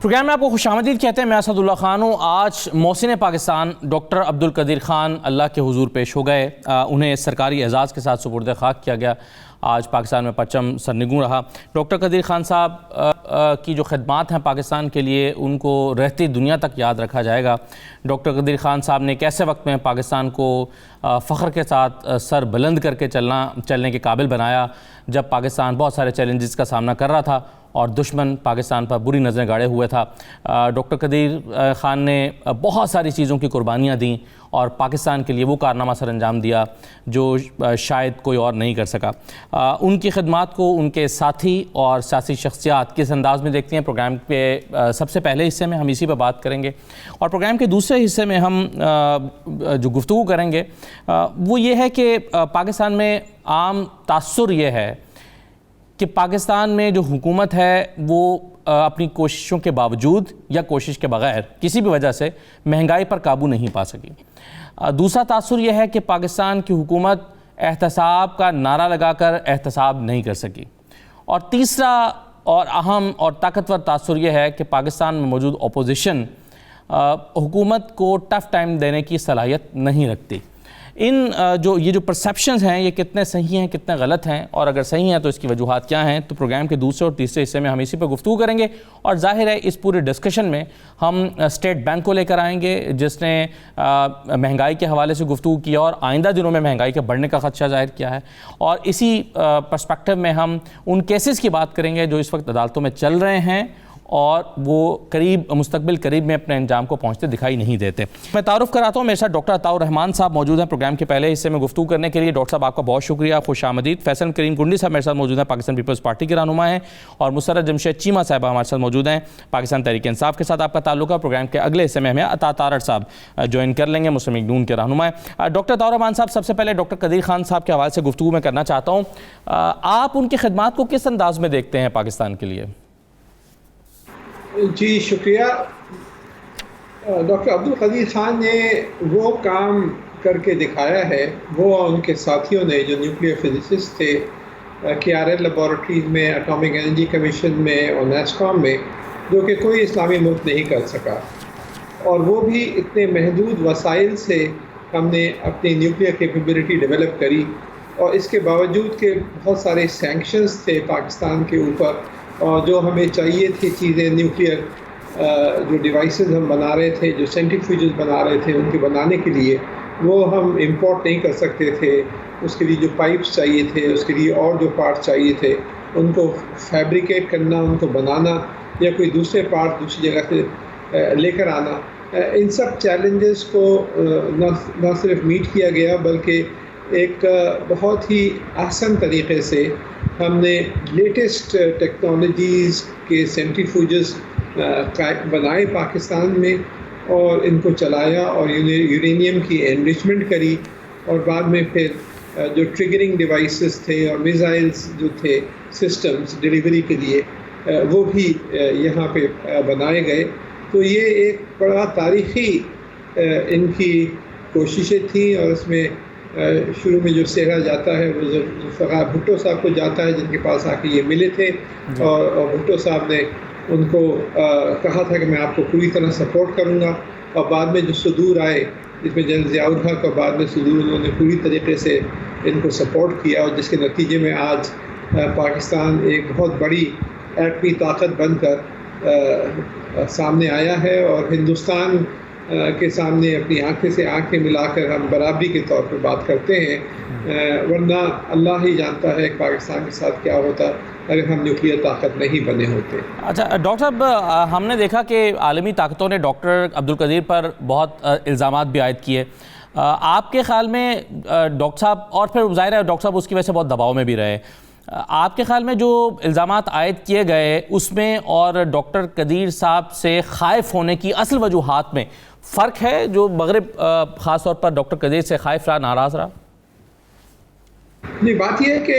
Programme میں آپ کو خوش آمدید کہتے ہیں. میں اسد اللہ خان ہوں. آج محسن پاکستان ڈاکٹر عبدالقدیر خان اللہ کے حضور پیش ہو گئے. انہیں سرکاری اعزاز کے ساتھ سپرد خاک کیا گیا. آج پاکستان میں پرچم سرنگوں رہا. ڈاکٹر قدیر خان صاحب کی جو خدمات ہیں پاکستان کے لیے ان کو رہتی دنیا تک یاد رکھا جائے گا. ڈاکٹر قدیر خان صاحب نے ایک ایسے وقت میں پاکستان کو فخر کے ساتھ سر بلند کر کے چلنے کے قابل بنایا جب پاکستان بہت سارے چیلنجز کا سامنا کر رہا تھا اور دشمن پاکستان پر بری نظریں گاڑے ہوئے تھا. ڈاکٹر قدیر خان نے بہت ساری چیزوں کی قربانیاں دیں اور پاکستان کے لیے وہ کارنامہ سر انجام دیا جو شاید کوئی اور نہیں کر سکا. ان کی خدمات کو ان کے ساتھی اور سیاسی شخصیات کس انداز میں دیکھتی ہیں. پروگرام کے سب سے پہلے حصے میں ہم اسی پہ بات کریں گے اور پروگرام کے دوسرے حصے میں ہم جو گفتگو کریں گے وہ یہ ہے کہ پاکستان میں عام تاثر یہ ہے کہ پاکستان میں جو حکومت ہے وہ اپنی کوششوں کے باوجود یا کوشش کے بغیر کسی بھی وجہ سے مہنگائی پر قابو نہیں پا سکی. دوسرا تاثر یہ ہے کہ پاکستان کی حکومت احتساب کا نعرہ لگا کر احتساب نہیں کر سکی. اور تیسرا اور اہم اور طاقتور تاثر یہ ہے کہ پاکستان میں موجود اپوزیشن حکومت کو ٹف ٹائم دینے کی صلاحیت نہیں رکھتی. یہ جو پرسیپشنز ہیں یہ کتنے صحیح ہیں کتنے غلط ہیں اور اگر صحیح ہیں تو اس کی وجوہات کیا ہیں, تو پروگرام کے دوسرے اور تیسرے حصے میں ہم اسی پہ گفتگو کریں گے. اور ظاہر ہے اس پورے ڈسکشن میں ہم اسٹیٹ بینک کو لے کر آئیں گے جس نے مہنگائی کے حوالے سے گفتگو کیا اور آئندہ دنوں میں مہنگائی کے بڑھنے کا خدشہ ظاہر کیا ہے. اور اسی پرسپیکٹو میں ہم ان کیسز کی بات کریں گے جو اس وقت عدالتوں میں چل رہے ہیں اور وہ مستقبل قریب میں اپنے انجام کو پہنچتے دکھائی نہیں دیتے. میں تعارف کراتا ہوں, میرے ساتھ ڈاکٹر عطاء الرحمان صاحب موجود ہیں پروگرام کے پہلے حصے میں گفتگو کرنے کے لیے. ڈاکٹر صاحب آپ کا بہت شکریہ, خوش آمدید. فیصل کریم کنڈی صاحب میرے ساتھ موجود ہیں, پاکستان پیپلز پارٹی کے رہنما ہیں. اور مسرت جمشید چیمہ صاحبہ ہمارے ساتھ موجود ہیں, پاکستان تحریک انصاف کے ساتھ آپ کا تعلق ہے. پروگرام کے اگلے حصے میں ہمیں عطا تارڑ صاحب جوائن کر لیں گے, مسلم لیگ نون کے رہنما ہیں. ڈاکٹر عطاء الرحمان صاحب, سب سے پہلے ڈاکٹر قدیر خان صاحب کے حوالے سے گفتگو میں کرنا چاہتا ہوں. آپ ان کی خدمات کو کس انداز میں دیکھتے ہیں پاکستان کے لیے؟ جی شکریہ. ڈاکٹر عبدالقدیر خان نے وہ کام کر کے دکھایا ہے, وہ ان کے ساتھیوں نے جو نیوکلیئر فزسسٹ تھے KRL لیبارٹریز میں, اٹامک انرجی کمیشن میں اور نیسکام میں, جو کہ کوئی اسلامی ملک نہیں کر سکا. اور وہ بھی اتنے محدود وسائل سے ہم نے اپنی نیوکلیئر کیپیبلٹی ڈیولپ کری, اور اس کے باوجود کہ بہت سارے سینکشنز تھے پاکستان کے اوپر, اور جو ہمیں چاہیے تھی چیزیں نیوکلیئر جو ڈیوائسز ہم بنا رہے تھے, جو سینٹریفیوجز بنا رہے تھے ان کے بنانے کے لیے, وہ ہم امپورٹ نہیں کر سکتے تھے. اس کے لیے جو پائپس چاہیے تھے, اس کے لیے اور جو پارٹس چاہیے تھے, ان کو فیبریکیٹ کرنا, ان کو بنانا یا کوئی دوسرے پارٹ دوسری جگہ سے لے کر آنا, ان سب چیلنجز کو نہ صرف میٹ کیا گیا بلکہ ایک بہت ہی آسان طریقے سے ہم نے لیٹسٹ ٹیکنالوجیز کے سینٹریفیوجز بنائے پاکستان میں, اور ان کو چلایا اور یورینیم کی انریچمنٹ کری, اور بعد میں پھر جو ٹریگرنگ ڈیوائسز تھے اور میزائلز جو تھے سسٹمز ڈیلیوری کے لیے, وہ بھی یہاں پہ بنائے گئے. تو یہ ایک بڑا تاریخی ان کی کوششیں تھیں, اور اس میں شروع میں جو سہرا جاتا ہے وہ ذوالفقار بھٹو صاحب کو جاتا ہے, جن کے پاس آ کے یہ ملے تھے, اور بھٹو صاحب نے ان کو کہا تھا کہ میں آپ کو پوری طرح سپورٹ کروں گا. اور بعد میں جو صدور آئے جس میں جنرل ضیاء الحق اور بعد میں صدور, انہوں نے پوری طریقے سے ان کو سپورٹ کیا, اور جس کے نتیجے میں آج پاکستان ایک بہت بڑی ایٹمی طاقت بن کر سامنے آیا ہے, اور ہندوستان کے سامنے اپنی آنکھیں سے آنکھیں ملا کر ہم برابری کے طور پر بات کرتے ہیں. ورنہ اللہ ہی جانتا ہے کہ پاکستان کے ساتھ کیا ہوتا اگر ہم نیوکلیئر طاقت نہیں بنے ہوتے. اچھا ڈاکٹر صاحب, ہم نے دیکھا کہ عالمی طاقتوں نے ڈاکٹر عبدالقدیر پر بہت الزامات بھی عائد کیے. آپ کے خیال میں ڈاکٹر صاحب, اور پھر ظاہر ہے ڈاکٹر صاحب اس کی وجہ سے بہت دباؤ میں بھی رہے, آپ کے خیال میں جو الزامات عائد کیے گئے اس میں اور ڈاکٹر قدیر صاحب سے خائف ہونے کی اصل وجوہات میں فرق ہے؟ جو مغرب خاص طور پر ڈاکٹر قدیر سے خائف رہا, ناراض رہا؟ نہیں, بات یہ ہے کہ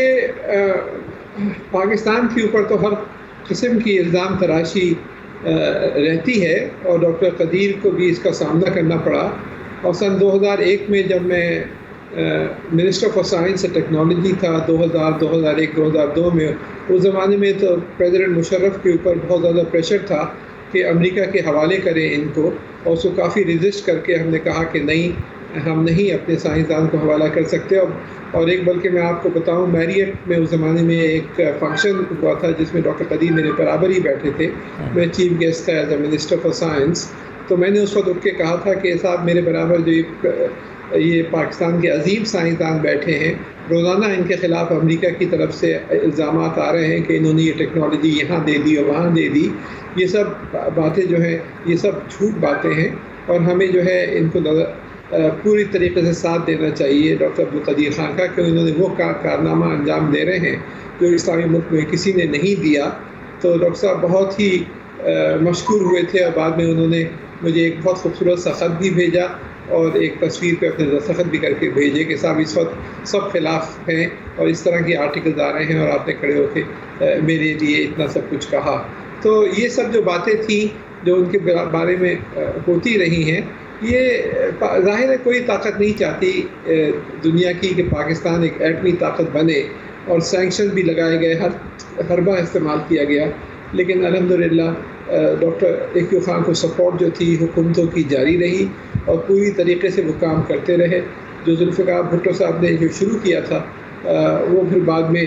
پاکستان کے اوپر تو ہر قسم کی الزام تراشی رہتی ہے, اور ڈاکٹر قدیر کو بھی اس کا سامنا کرنا پڑا. اور سن 2001 میں جب میں minister for science and technology تھا 2000 2001 2002 میں, اس زمانے میں تو پریزیڈنٹ مشرف کے اوپر بہت زیادہ پریشر تھا کہ امریکہ کے حوالے کریں ان کو، اور اس کو کافی ریزسٹ کر کے ہم نے کہا کہ نہیں، ہم نہیں اپنے سائنسدان کو حوالہ کر سکتے. اور ایک بلکہ میں آپ کو بتاؤں، میریٹ میں اس زمانے میں ایک فنکشن ہوا تھا جس میں ڈاکٹر قدیر میرے برابر ہی بیٹھے تھے، میں چیف گیسٹ تھا as a minister for science. تو میں نے اس وقت اٹھ کے کہا تھا کہ صاحب میرے برابر جو یہ پاکستان کے عظیم سائنسدان بیٹھے ہیں، روزانہ ان کے خلاف امریکہ کی طرف سے الزامات آ رہے ہیں کہ انہوں نے یہ ٹیکنالوجی یہاں دے دی اور وہاں دے دی. یہ سب باتیں جو ہیں یہ سب جھوٹ باتیں ہیں، اور ہمیں جو ہے ان کو پوری طریقے سے ساتھ دینا چاہیے ڈاکٹر عبدالقدیر خان کا، کہ انہوں نے وہ کارنامہ انجام دے رہے ہیں جو اسلامی ملک میں کسی نے نہیں دیا. تو ڈاکٹر صاحب بہت ہی مشکور ہوئے تھے، اور بعد میں انہوں نے مجھے ایک بہت خوبصورت سا خط بھی بھیجا اور ایک تصویر پہ اپنے دستخط بھی کر کے بھیجے کہ صاحب اس وقت سب خلاف ہیں اور اس طرح کی آرٹیکلز آ رہے ہیں اور آپ نے کھڑے ہو کے میرے لیے اتنا سب کچھ کہا. تو یہ سب جو باتیں تھیں جو ان کے بارے میں ہوتی رہی ہیں، یہ ظاہر ہے کوئی طاقت نہیں چاہتی دنیا کی کہ پاکستان ایک ایٹمی طاقت بنے، اور سینکشن بھی لگائے گئے، ہر حربہ استعمال کیا گیا. لیکن الحمدللہ ڈاکٹر ایکیو خان کو سپورٹ جو تھی حکومتوں کی جاری رہی، اور پوری طریقے سے وہ کام کرتے رہے. جو ذوالفقار بھٹو صاحب نے جو شروع کیا تھا وہ پھر بعد میں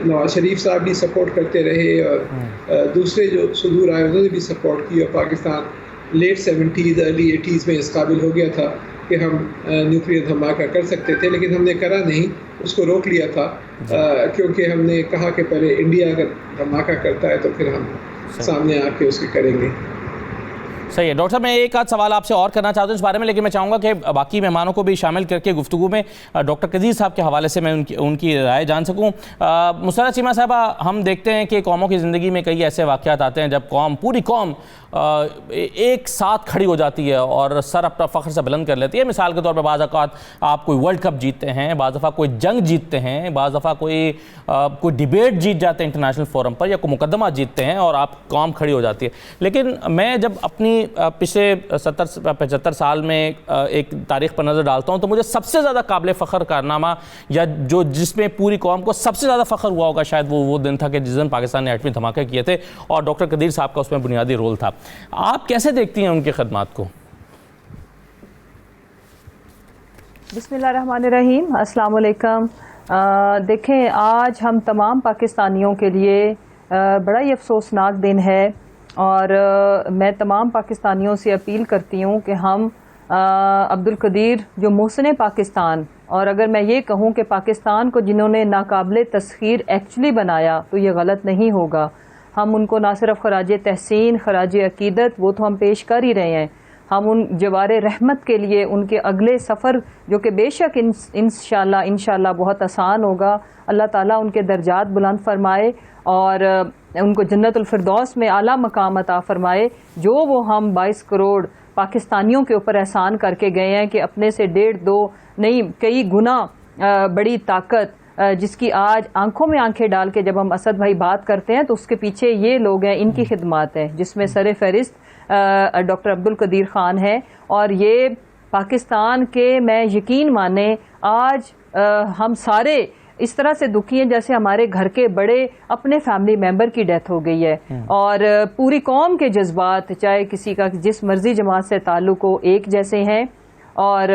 نواز شریف صاحب بھی سپورٹ کرتے رہے، اور دوسرے جو صدور آئے انہوں نے بھی سپورٹ کی، اور Pakistan late 70s early 80s میں اس قابل ہو گیا تھا کہ ہم نیوکلیر دھماکہ کر سکتے تھے. لیکن ہم نے کرا نہیں، اس کو روک لیا تھا، کیونکہ ہم نے کہا کہ پہلے انڈیا اگر دھماکہ کرتا ہے تو پھر ہم سامنے آ کے اس کے کریں گے. صحیح ہے ڈاکٹر صاحب، میں ایک آدھ سوال آپ سے اور کرنا چاہتا ہوں اس بارے میں، لیکن میں چاہوں گا کہ باقی مہمانوں کو بھی شامل کر کے گفتگو میں ڈاکٹر قدیر صاحب کے حوالے سے میں ان کی رائے جان سکوں. مسرت چیمہ صاحبہ، ہم دیکھتے ہیں کہ قوموں کی زندگی میں کئی ایسے واقعات آتے ہیں جب پوری قوم ایک ساتھ کھڑی ہو جاتی ہے اور سر اپنا فخر سے بلند کر لیتی ہے. مثال کے طور پر بعض اوقات آپ کوئی ورلڈ کپ جیتتے ہیں، بعض دفعہ کوئی جنگ جیتتے ہیں، بعض دفعہ کوئی ڈیبیٹ جیت جاتے ہیں انٹرنیشنل فورم پر، یا کوئی مقدمہ جیتتے ہیں اور آپ قوم کھڑی ہو جاتی ہے. لیکن میں جب اپنی پچھلے 75 سال میں ایک تاریخ پر نظر ڈالتا ہوں تو مجھے سب سے زیادہ قابل فخر کارنامہ، یا جس میں پوری قوم کو سب سے زیادہ فخر ہوا ہوگا، شاید وہ دن تھا کہ جس دن پاکستان نے ایٹمی دھماکے کیے تھے، اور ڈاکٹر قدیر صاحب کا اس میں بنیادی رول تھا. آپ کیسے دیکھتی ہیں ان کی خدمات کو؟ بسم اللہ الرحمن الرحیم. السلام علیکم. دیکھیں، آج ہم تمام پاکستانیوں کے لیے بڑا ہی افسوسناک دن ہے، اور میں تمام پاکستانیوں سے اپیل کرتی ہوں کہ ہم عبدالقدیر جو محسن پاکستان، اور اگر میں یہ کہوں کہ پاکستان کو جنہوں نے ناقابل تسخیر ایکچولی بنایا تو یہ غلط نہیں ہوگا. ہم ان کو نہ صرف خراج تحسین، خراج عقیدت، وہ تو ہم پیش کر ہی رہے ہیں، ہم ان جوار رحمت کے لیے ان کے اگلے سفر جو کہ بے شک انشاءاللہ بہت آسان ہوگا، اللہ تعالیٰ ان کے درجات بلند فرمائے اور ان کو جنت الفردوس میں اعلیٰ مقام عطا فرمائے. جو وہ ہم 22 کروڑ پاکستانیوں کے اوپر احسان کر کے گئے ہیں کہ اپنے سے 1.5-2 نہیں کئی گنا بڑی طاقت، جس کی آج آنکھوں میں آنکھیں ڈال کے جب ہم اسد بھائی بات کرتے ہیں تو اس کے پیچھے یہ لوگ ہیں، ان کی خدمات ہیں، جس میں سر فہرست ڈاکٹر عبدالقدیر خان ہے. اور یہ پاکستان کے، میں یقین مانیں، آج ہم سارے اس طرح سے دکھی ہیں جیسے ہمارے گھر کے بڑے اپنے فیملی ممبر کی ڈیتھ ہو گئی ہے، اور پوری قوم کے جذبات چاہے کسی کا جس مرضی جماعت سے تعلق ہو ایک جیسے ہیں. اور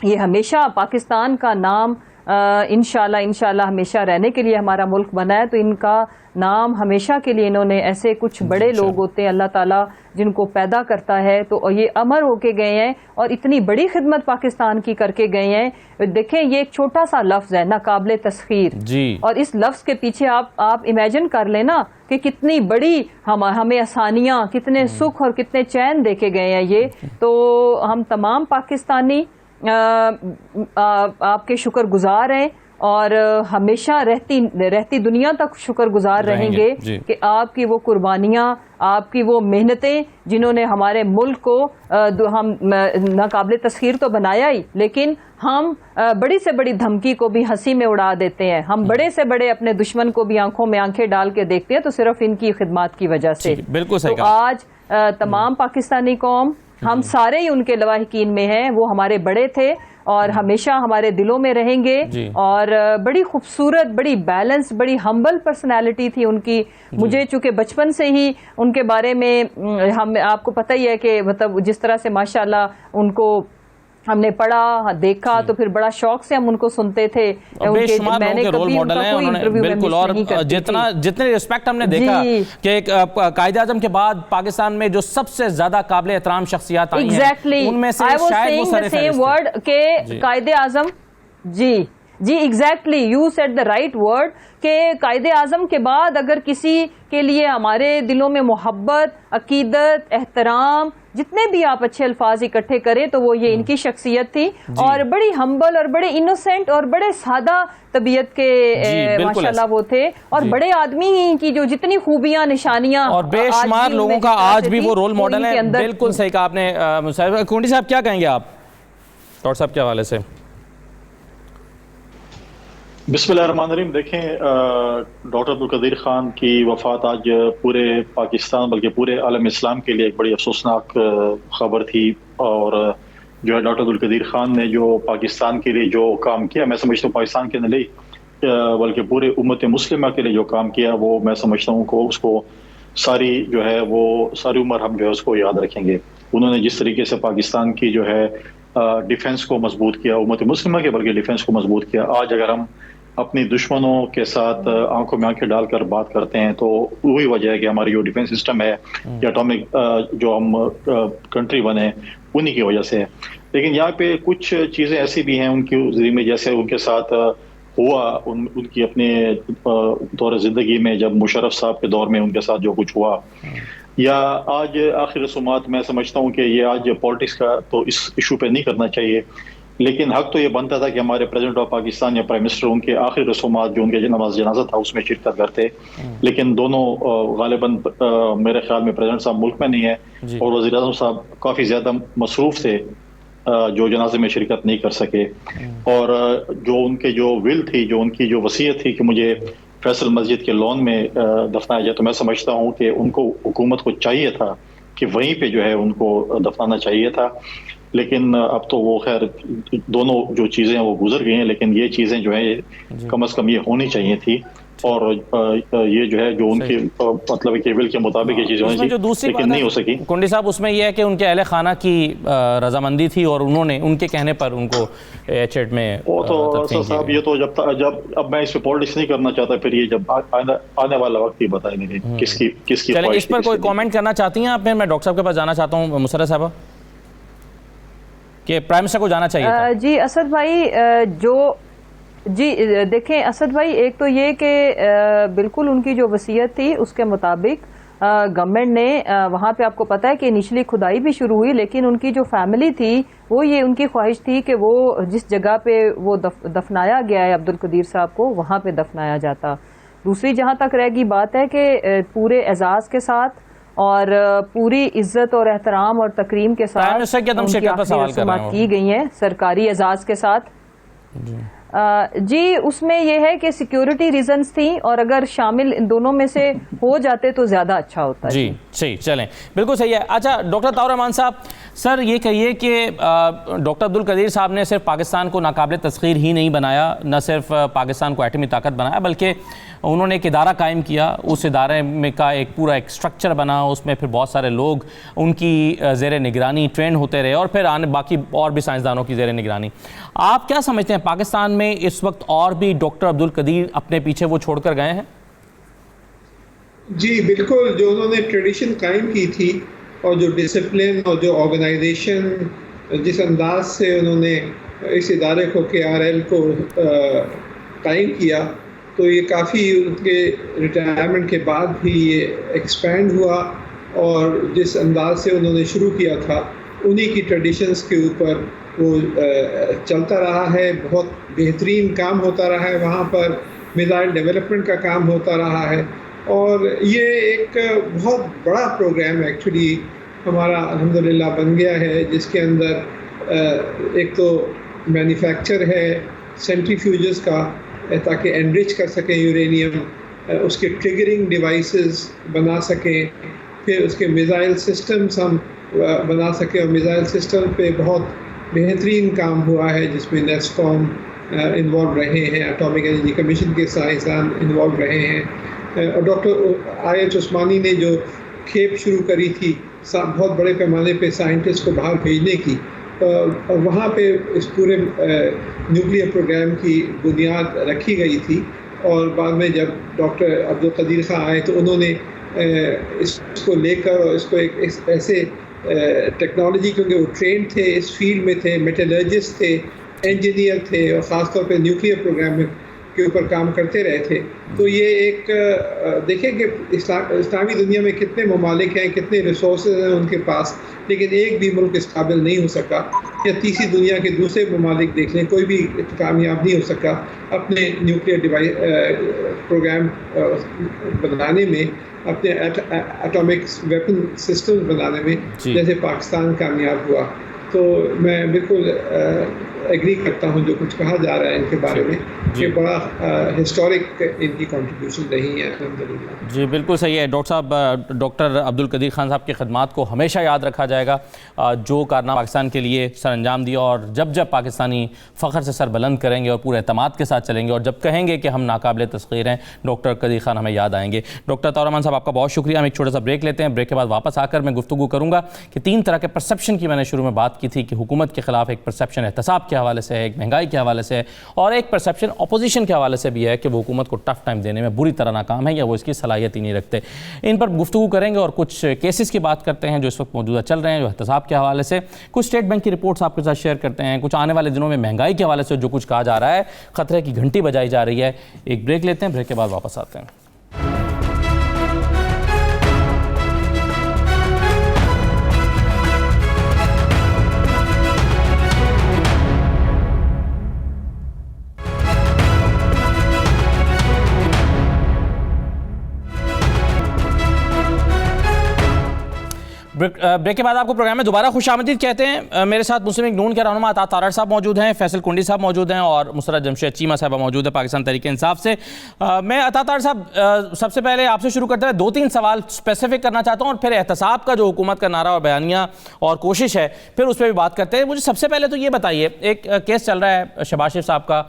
یہ ہمیشہ پاکستان کا نام انشاءاللہ ہمیشہ رہنے کے لیے ہمارا ملک بنا ہے، تو ان کا نام ہمیشہ کے لیے، انہوں نے ایسے کچھ بڑے لوگ ہوتے ہیں اللہ تعالیٰ جن کو پیدا کرتا ہے، تو یہ امر ہو کے گئے ہیں اور اتنی بڑی خدمت پاکستان کی کر کے گئے ہیں. دیکھیں، یہ ایک چھوٹا سا لفظ ہے ناقابل تسخیر، اور اس لفظ کے پیچھے آپ امیجن کر لیں نا کہ کتنی بڑی ہمیں آسانیاں، کتنے سکھ اور کتنے چین دے کے گئے ہیں یہ. تو ہم تمام پاکستانی آپ کے شکر گزار ہیں، اور ہمیشہ رہتی دنیا تک شکر گزار رہیں گے کہ آپ کی وہ قربانیاں، آپ کی وہ محنتیں جنہوں نے ہمارے ملک کو ہم ناقابل تسخیر تو بنایا ہی، لیکن ہم بڑی سے بڑی دھمکی کو بھی ہنسی میں اڑا دیتے ہیں، ہم بڑے سے بڑے اپنے دشمن کو بھی آنکھوں میں آنکھیں ڈال کے دیکھتے ہیں، تو صرف ان کی خدمات کی وجہ سے. بالکل صحیح تو آج تمام پاکستانی قوم، ہم سارے ہی ان کے لواحقین میں ہیں. وہ ہمارے بڑے تھے، اور ہمیشہ ہمارے دلوں میں رہیں گے. اور بڑی خوبصورت, بڑی بیلنس, بڑی ہمبل پرسنالٹی تھی ان کی. مجھے چونکہ بچپن سے ہی ان کے بارے میں آپ کو پتہ ہی ہے کہ مطلب جس طرح سے ماشاءاللہ ان کو ہم نے پڑھا دیکھا تو پھر بڑا شوق سے ہم ان کو سنتے تھے. بے شمار لوگوں کے رول ماڈل ہیں انہوں نے, بالکل. اور جتنے ریسپیکٹ ہم نے دیکھا کہ قائد اعظم کے بعد پاکستان میں جو سب سے زیادہ قابل احترام شخصیات آئی ہیں ان میں سے شاید وہ سر فہرست کہ قائد اعظم. جی exactly, you said the right word کہ قائد اعظم کے بعد اگر کسی کے لیے ہمارے دلوں میں محبت, عقیدت, احترام, جتنے بھی آپ اچھے الفاظ اکٹھے کریں تو وہ یہ ان کی شخصیت تھی. اور بڑی ہمبل اور بڑے انوسینٹ اور بڑے سادہ طبیعت کے ماشاءاللہ وہ تھے, اور بڑے آدمی کی جو جتنی خوبیاں, نشانیاں اور بے شمار لوگوں کا آج بھی وہ رول ماڈل ہیں. بالکل صحیح کہا آپ نے. کونڈی صاحب کیا کہیں گے آپ ڈاکٹر صاحب کے حوالے سے؟ بسم اللہ الرحمن الرحیم. دیکھیں, ڈاکٹر عبدالقدیر خان کی وفات آج پورے پاکستان بلکہ پورے عالم اسلام کے لیے ایک بڑی افسوسناک خبر تھی. اور جو ہے ڈاکٹر عبدالقدیر خان نے جو پاکستان کے لیے جو کام کیا, میں سمجھتا ہوں پاکستان کے نہیں بلکہ پورے امت مسلمہ کے لیے جو کام کیا, وہ میں سمجھتا ہوں کہ اس کو ساری جو ہے وہ ساری عمر ہم جو ہے اس کو یاد رکھیں گے. انہوں نے جس طریقے سے پاکستان کی جو ہے ڈیفنس کو مضبوط کیا, امت مسلمہ کے بلکہ ڈیفنس کو مضبوط کیا. آج اگر ہم اپنی دشمنوں کے ساتھ آنکھوں میں آنکھیں ڈال کر بات کرتے ہیں تو وہی وجہ ہے کہ ہماری جو ڈیفنس سسٹم ہے یا اٹامک جو ہم کنٹری بنے انہی کی وجہ سے ہے. لیکن یہاں پہ کچھ چیزیں ایسی بھی ہیں ان کی ذریعے میں, جیسے ان کے ساتھ ہوا ان کی اپنے دور زندگی میں, جب مشرف صاحب کے دور میں ان کے ساتھ جو کچھ ہوا, یا آج آخری رسومات. میں سمجھتا ہوں کہ یہ آج پالیٹکس کا تو اس ایشو پہ نہیں کرنا چاہیے, لیکن حق تو یہ بنتا تھا کہ ہمارے پریزیڈنٹ آف پاکستان یا پرائم منسٹر ان کے آخری رسومات جو ان کے نماز جنازہ تھا اس میں شرکت کرتے. لیکن دونوں غالباً میرے خیال میں پریزیڈنٹ صاحب ملک میں نہیں ہے اور وزیر اعظم صاحب کافی زیادہ مصروف تھے جو جنازے میں شرکت نہیں کر سکے. اور جو ان کے جو ول تھی, جو ان کی جو وصیت تھی کہ مجھے فیصل مسجد کے لان میں دفنایا جائے, تو میں سمجھتا ہوں کہ ان کو حکومت کو چاہیے تھا کہ وہیں پہ جو ہے ان کو دفنانا چاہیے تھا. لیکن اب تو وہ خیر دونوں جو چیزیں وہ گزر گئی ہیں, لیکن یہ چیزیں جو ہیں کم از کم یہ ہونی چاہیے تھی. اور یہ جو ہے جو ان کی مطلب کہ ول کے مطابق یہ چیزیں ہونی چاہیے لیکن نہیں ہو سکی. کنڈی صاحب, اس میں یہ ہے کہ ان کے اہل خانہ کی رضامندی تھی اور انہوں نے ان کے کہنے پر ان کو ایچ ایڈ میں وہ تو صاحب یہ تو جب اب میں اس پہ پالیٹکس نہیں کرنا چاہتا, پھر یہ جب آنے والا وقت ہی بتائیں گے کس کی چلیں اس پر کوئی کامنٹ کرنا چاہتی ہیں آپ؟ میں ڈاکٹر صاحب کے پاس جانا چاہتا ہوں, مسرت صاحبہ, کہ پرائم منسٹر کو جانا چاہیے تھا. جی اسد بھائی, جی دیکھیں اسد بھائی, ایک تو یہ کہ بالکل ان کی جو وصیت تھی اس کے مطابق گورنمنٹ نے وہاں پہ, آپ کو پتہ ہے کہ انیشلی کھدائی بھی شروع ہوئی, لیکن ان کی جو فیملی تھی وہ یہ ان کی خواہش تھی کہ وہ جس جگہ پہ وہ دفنایا گیا ہے عبدالقدیر صاحب کو, وہاں پہ دفنایا جاتا. دوسری جہاں تک رہ گئی بات ہے کہ پورے اعزاز کے ساتھ اور پوری عزت اور احترام اور تکریم کے ساتھ ان کی آخری رسومات کی گئی ہیں سرکاری اعزاز کے ساتھ. جی اس میں یہ ہے کہ سیکیورٹی ریزنز تھیں, اور اگر شامل ان دونوں میں سے ہو جاتے تو زیادہ اچھا ہوتا ہے. جی صحیح, چلیں بالکل صحیح ہے. اچھا ڈاکٹر طاہر رحمان صاحب, سر یہ کہیے کہ ڈاکٹر عبدالقدیر صاحب نے صرف پاکستان کو ناقابل تسخیر ہی نہیں بنایا, نہ صرف پاکستان کو ایٹمی طاقت بنایا, بلکہ انہوں نے ایک ادارہ قائم کیا, اس ادارے میں کا ایک پورا ایک سٹرکچر بنا, اس میں پھر بہت سارے لوگ ان کی زیر نگرانی ٹرین ہوتے رہے, اور پھر باقی اور بھی سائنسدانوں کی زیر نگرانی. آپ کیا سمجھتے ہیں پاکستان میں اس وقت اور بھی ڈاکٹر عبدالقدیر اپنے پیچھے وہ چھوڑ کر گئے ہیں؟ جی بالکل, جو انہوں نے ٹریڈیشن قائم کی تھی اور جو ڈسپلن اور جو آرگنائزیشن, جس انداز سے انہوں نے اس ادارے کو KRL کو قائم کیا, تو یہ کافی ان کے ریٹائرمنٹ کے بعد بھی یہ ایکسپینڈ ہوا, اور جس انداز سے انہوں نے شروع کیا تھا انہی کی ٹریڈیشنز کے اوپر وہ چلتا رہا ہے. بہت بہترین کام ہوتا رہا ہے وہاں پر, میزائل ڈیولپمنٹ کا کام ہوتا رہا ہے, اور یہ ایک بہت بڑا پروگرام ایکچولی ہمارا الحمدللہ بن گیا ہے, جس کے اندر ایک تو مینوفیکچر ہے سینٹریفیوجز کا تاکہ انرچ کر سکیں یورینیم, اس کے ٹریگرنگ ڈیوائسز بنا سکیں, پھر اس کے میزائل سسٹمز ہم بنا سکیں, اور میزائل سسٹم پہ بہت بہترین کام ہوا ہے جس میں نیسکوم انوالو رہے ہیں, اٹامک انرجی کمیشن کے سائنسدان انوالو رہے ہیں, اور ڈاکٹر آیت عثمانی نے جو کھیپ شروع کری تھی بہت بڑے پیمانے پہ سائنٹسٹ کو باہر بھیجنے کی, اور وہاں پہ اس پورے نیوکلیئر پروگرام کی بنیاد رکھی گئی تھی. اور بعد میں جب ڈاکٹر عبدالقدیر خان آئے تو انہوں نے اس کو لے کر اور اس کو ایک ایسے ٹیکنالوجی, کیونکہ وہ ٹرینڈ تھے اس فیلڈ میں تھے, میٹلرجسٹ تھے, انجینئر تھے, اور خاص طور پہ نیوکلیئر پروگرام کے اوپر کام کرتے رہے تھے. تو یہ ایک دیکھیں کہ اسلامی دنیا میں کتنے ممالک ہیں, کتنے ریسورسز ہیں ان کے پاس, لیکن ایک بھی ملک اس قابل نہیں ہو سکا. یا تیسری دنیا کے دوسرے ممالک دیکھ لیں, کوئی بھی کامیاب نہیں ہو سکا اپنے نیوکلیئر پروگرام بنانے میں, اپنے اٹامک ویپن سسٹم بنانے میں, جیسے پاکستان کامیاب ہوا. تو میں بالکل ایگری کرتا ہوں جو کچھ کہا جا رہا ہے ان کے بارے میں, کہ بڑا ہسٹورک ان کی کنٹریبیوشن رہی ہے الحمدللہ. جی بالکل صحیح ہے ڈاکٹر صاحب. ڈاکٹر عبدالقدیر خان صاحب کی خدمات کو ہمیشہ یاد رکھا جائے گا, جو کارنامہ پاکستان کے لیے سر انجام دیا, اور جب جب پاکستانی فخر سے سر بلند کریں گے اور پورے اعتماد کے ساتھ چلیں گے, اور جب کہیں گے کہ ہم ناقابل تسخیر ہیں, ڈاکٹر قدیر خان ہمیں یاد آئیں گے. ڈاکٹر طاہر رحمان صاحب آپ کا بہت شکریہ. ہم ایک چھوٹا سا بریک لیتے ہیں, بریک کے بعد واپس آ کر میں گفتگو کروں گا کہ 3 طرح کے پرسیپشن کی میں نے شروع میں بات کی تھی, کہ حکومت کے خلاف ایک پرسیپشن احتساب کے حوالے سے ہے, ایک مہنگائی کے حوالے سے ہے, اور ایک پرسیپشن اپوزیشن کے حوالے سے بھی ہے کہ وہ حکومت کو ٹف ٹائم دینے میں بری طرح ناکام ہے یا وہ اس کی صلاحیت ہی نہیں رکھتے. ان پر گفتگو کریں گے اور کچھ کیسز کی بات کرتے ہیں جو اس وقت موجودہ چل رہے ہیں جو احتساب کے حوالے سے, کچھ اسٹیٹ بینک کی رپورٹس آپ کے ساتھ شیئر کرتے ہیں, کچھ آنے والے دنوں میں مہنگائی کے حوالے سے جو کچھ کہا جا رہا ہے, خطرے کی گھنٹی بجائی جا رہی ہے. ایک بریک لیتے ہیں, بریک کے بعد واپس آتے ہیں. بریک کے بعد آپ کو پروگرام میں دوبارہ خوش آمدید کہتے ہیں. میرے ساتھ مسلم لیگ نون کے رہنما عطا تارڑ صاحب موجود ہیں, فیصل کنڈی صاحب موجود ہیں, اور مسرت جمشید چیمہ صاحبہ موجود ہے پاکستان تحریک انصاف سے. میں عطا تارڑ صاحب سب سے پہلے آپ سے شروع کرتے ہوئے 2-3 سوال اسپیسیفک کرنا چاہتا ہوں, اور پھر احتساب کا جو حکومت کا نعرہ اور بیانیہ اور کوشش ہے پھر اس پہ بھی بات کرتے ہیں. مجھے سب سے پہلے تو یہ بتائیے, ایک کیس چل رہا ہے شہباز شریف صاحب کا,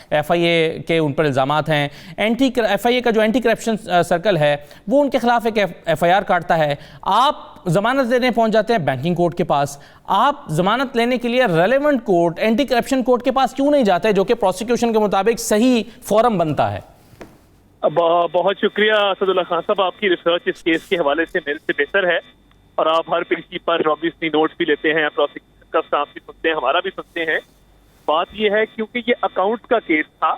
ایف آئی اے کے ان پر الزامات ہیں, ایف آئی اے کا جو اینٹی کرپشن سرکل ہے وہ ان کے خلاف ایک ایف آئی آر کاٹتا ہے, آپ ضمانت لینے پہنچ جاتے ہیں بینکنگ کورٹ کے پاس. آپ ضمانت لینے کے لیے relevant court, anti corruption court کے پاس کیوں نہیں جاتے جو کہ پروسیکیوشن کے مطابق صحیح فورم بنتا ہے؟ بہت شکریہ اسد اللہ خان صاحب, آپ کی ریسرچ اس کیس کے حوالے سے میرے سے بہتر ہے, اور آپ ہر پیشی پر obviously نوٹس بھی لیتے ہیں, پروسیکیوشن کا سٹاف بھی سنتے ہیں, ہمارا بھی سنتے ہیں. بات یہ ہے کیونکہ یہ اکاؤنٹ کا کیس تھا,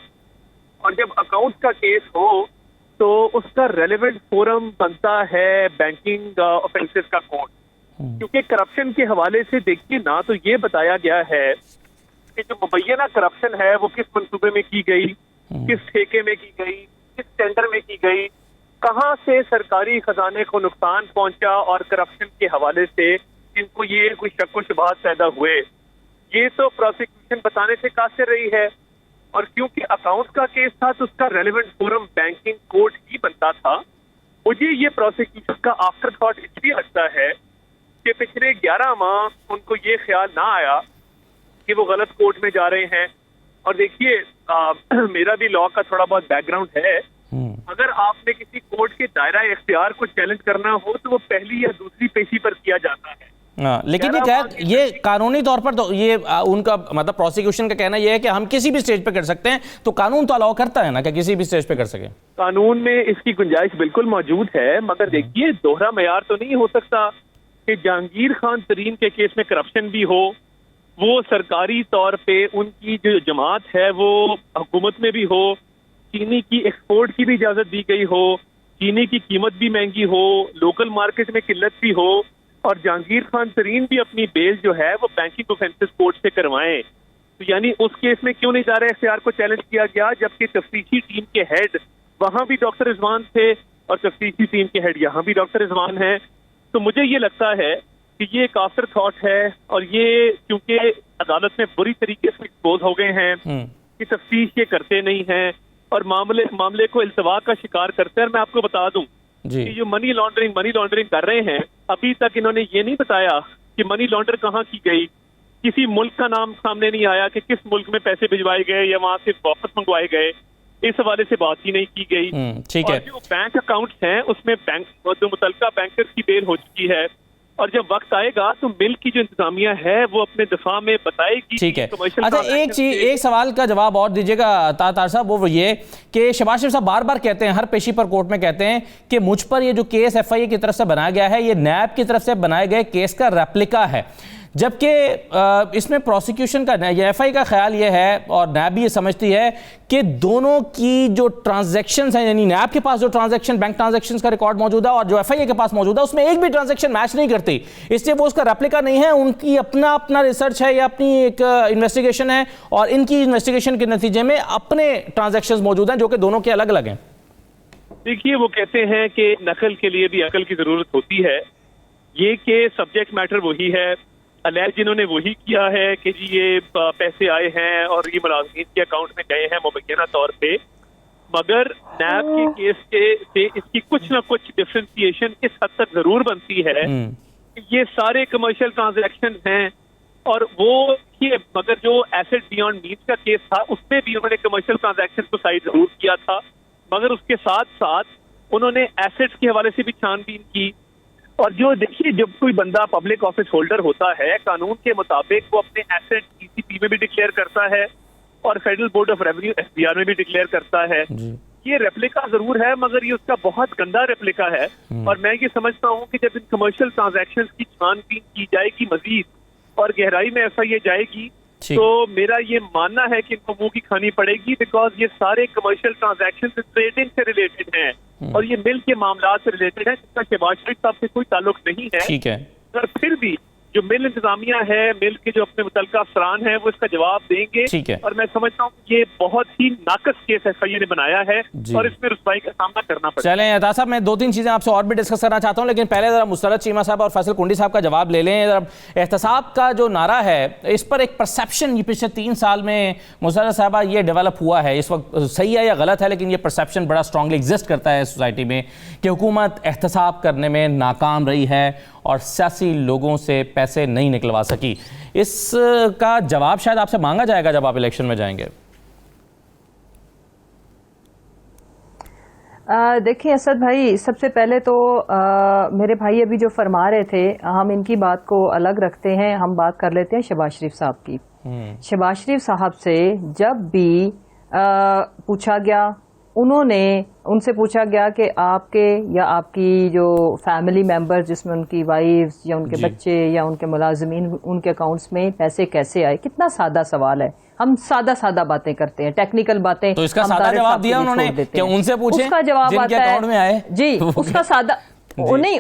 اور جب اکاؤنٹ کا کیس ہو تو اس کا ریلیونٹ فورم بنتا ہے بینکنگ آفینسز کا کورٹ, کیونکہ کرپشن کے حوالے سے دیکھیے نا تو یہ بتایا گیا ہے کہ جو مبینہ کرپشن ہے وہ کس منصوبے میں کی گئی, کس ٹھیکے میں کی گئی, کس ٹینڈر میں کی گئی, کہاں سے سرکاری خزانے کو نقصان پہنچا, اور کرپشن کے حوالے سے ان کو یہ کوئی شک و شبہات پیدا ہوئے, یہ تو پروسیکیوشن بتانے سے قاصر رہی ہے. اور کیونکہ اکاؤنٹ کا کیس تھا تو اس کا ریلیونٹ فورم بینکنگ کورٹ ہی بنتا تھا. مجھے یہ پروسیکیوشن کا آفٹر تھاٹ اس لیے لگتا ہے کہ پچھلے 11 ماہ ان کو یہ خیال نہ آیا کہ وہ غلط کورٹ میں جا رہے ہیں. اور دیکھیے میرا بھی لا کا تھوڑا بہت بیک گراؤنڈ ہے, اگر آپ نے کسی کورٹ کے دائرہ اختیار کو چیلنج کرنا ہو تو وہ پہلی یا دوسری پیشی پر کیا جاتا ہے. لیکن یہ قانونی طور پر تو یہ ان کا مطلب پروسیکیوشن کا کہنا یہ ہے کہ ہم کسی بھی سٹیج پہ کر سکتے ہیں, تو قانون تو الاؤ کرتا ہے نا کہ کسی بھی سٹیج پہ کر سکیں. قانون میں اس کی گنجائش بالکل موجود ہے, مگر دیکھیے دوہرا معیار تو نہیں ہو سکتا کہ جہانگیر خان ترین کے کیس میں کرپشن بھی ہو, وہ سرکاری طور پہ ان کی جو جماعت ہے وہ حکومت میں بھی ہو, چینی کی ایکسپورٹ کی بھی اجازت دی گئی ہو, چینی کی قیمت بھی مہنگی ہو, لوکل مارکیٹ میں قلت بھی ہو, اور جہانگیر خان ترین بھی اپنی بیل جو ہے وہ بینکنگ آفینسز کورٹ سے کروائیں. تو یعنی اس کیس میں کیوں نہیں دائرہ اختیار کو چیلنج کیا گیا, جبکہ تفتیشی ٹیم کے ہیڈ وہاں بھی ڈاکٹر رضوان تھے اور تفتیشی ٹیم کے ہیڈ یہاں بھی ڈاکٹر رضوان ہیں. تو مجھے یہ لگتا ہے کہ یہ ایک آفٹر تھاٹ ہے, اور یہ کیونکہ عدالت میں بری طریقے سے ایکسپوز ہو گئے ہیں کہ تفتیش یہ کرتے نہیں ہیں اور معاملے کو التوا کا شکار کرتے ہیں. اور میں آپ کو بتا دوں کہ جو منی لانڈرنگ کر رہے ہیں, ابھی تک انہوں نے یہ نہیں بتایا کہ منی لانڈر کہاں کی گئی, کسی ملک کا نام سامنے نہیں آیا کہ کس ملک میں پیسے بھجوائے گئے یا وہاں سے واپس منگوائے گئے، اس حوالے سے بات ہی نہیں کی گئی. ٹھیک ہے. اور جو بینک اکاؤنٹس ہیں اس میں بینک جو متعلقہ بینکرز کی بیل ہو چکی ہے، اور جب وقت آئے گا تو ملک کی جو انتظامیہ ہے وہ اپنے دفاع میں بتائے گی. ٹھیک ہے. اچھا ایک سوال کا جواب اور دیجیے گا طاہر صاحب، وہ یہ کہ شہباز شریف صاحب بار بار کہتے ہیں، ہر پیشی پر کورٹ میں کہتے ہیں کہ مجھ پر یہ جو کیس ایف آئی اے کی طرف سے بنایا گیا ہے یہ نیب کی طرف سے بنائے گئے کیس کا ریپلیکا ہے، جبکہ اس میں پروسیکیوشن کا ایف آئی کا خیال یہ ہے اور نیب بھی یہ سمجھتی ہے کہ دونوں کی جو ٹرانزیکشنز ہیں، یعنی نیب کے پاس جو ٹرانزیکشن بینک ٹرانزیکشنز کا ریکارڈ موجود ہے اور جو ایف آئی اے کے پاس موجود ہے اس میں ایک بھی ٹرانزیکشن میچ نہیں کرتی، اس لیے وہ اس کا ریپلیکا نہیں ہے. ان کی اپنا ریسرچ ہے یا اپنی ایک انویسٹیگیشن ہے اور ان کی انویسٹیگیشن کے نتیجے میں اپنے ٹرانزیکشنز موجود ہیں جو کہ دونوں کے الگ الگ ہیں. دیکھیے وہ کہتے ہیں کہ نقل کے لیے بھی عقل کی ضرورت ہوتی ہے. یہ کہ سبجیکٹ میٹر وہی ہے، الیج جنہوں نے وہی کیا ہے کہ جی یہ پیسے آئے ہیں اور یہ ملازمین کے اکاؤنٹ میں گئے ہیں مبینہ طور پہ، مگر نیب کے کیس سے اس کی کچھ نہ کچھ ڈفرینسیشن اس حد تک ضرور بنتی ہے کہ یہ سارے کمرشل ٹرانزیکشن ہیں. اور وہ مگر جو ایسٹ بیانڈ مینس کا کیس تھا اس میں بھی انہوں نے کمرشل ٹرانزیکشن کو سائڈ ضرور کیا تھا، مگر اس کے ساتھ ساتھ انہوں نے ایسٹس کے حوالے سے بھی چھان بین کی. اور جو دیکھیے جب کوئی بندہ پبلک آفس ہولڈر ہوتا ہے قانون کے مطابق وہ اپنے ایسٹ ای سی پی میں بھی ڈکلیئر کرتا ہے اور federal board of revenue F B R میں بھی ڈکلیئر کرتا ہے. یہ ریپلیکا ضرور ہے مگر یہ اس کا بہت گندا ریپلیکا ہے. اور میں یہ سمجھتا ہوں کہ جب ان کمرشل ٹرانزیکشن کی چھان بین کی جائے گی مزید اور گہرائی میں ایف آئی اے جائے گی تو میرا یہ ماننا ہے کہ ان کو منہ کی کھانی پڑے گی، بیکاز یہ سارے کمرشل ٹرانزیکشن ٹریڈنگ سے ریلیٹڈ ہیں اور یہ ملک کے معاملات سے ریلیٹڈ ہے جس کا شہباز شریف صاحب سے کوئی تعلق نہیں ہے. ٹھیک ہے. اور پھر بھی جو مل انتظامیہ ہے، مل کے جو اپنے متعلقہ افسران ہیں وہ اس کا جواب دیں گے. ٹھیک ہے. اور میں سمجھتا ہوں کہ یہ بہت ہی ناقص کیس ایف آئی اے نے بنایا ہے اور اس میں رسوائی کا سامنا کرنا پڑے. چلیں عطا صاحب میں دو تین چیزیں آپ سے اور بھی ڈسکس کرنا چاہتا ہوں، لیکن پہلے ذرا مسرت چیمہ صاحب اور فیصل کنڈی صاحب کا جواب لے لیں. احتساب کا جو نعرہ ہے اس پر ایک پرسیپشن یہ پچھلے 3 سال میں مسرت صاحبہ یہ ڈیولپ ہوا ہے، اس وقت صحیح ہے یا غلط ہے لیکن یہ پرسیپشن بڑا اسٹرانگلی ایگزسٹ کرتا ہے سوسائٹی میں کہ حکومت احتساب کرنے میں ناکام رہی ہے اور سیاسی لوگوں سے پیسے نہیں نکلوا سکی. اس کا جواب شاید آپ سے مانگا جائے گا جب آپ الیکشن میں جائیں گے. دیکھیں اسد بھائی، سب سے پہلے تو میرے بھائی ابھی جو فرما رہے تھے ہم ان کی بات کو الگ رکھتے ہیں، ہم بات کر لیتے ہیں شہباز شریف صاحب کی. شہباز شریف صاحب سے جب بھی پوچھا گیا، ان سے پوچھا گیا کہ آپ کے یا آپ کی جو فیملی ممبر جس میں ان کی وائفز یا ان کے بچے یا ان کے ملازمین ان کے اکاؤنٹس میں پیسے کیسے آئے. کتنا سادہ سوال ہے، ہم سادہ باتیں کرتے ہیں، ٹیکنیکل باتیں. تو اس کا سادہ جواب دیا انہوں نے کہ ان سے پوچھیں اس کا جواب جن کے اکاؤنٹ میں آئے. جی اس کا سادہ نہیں،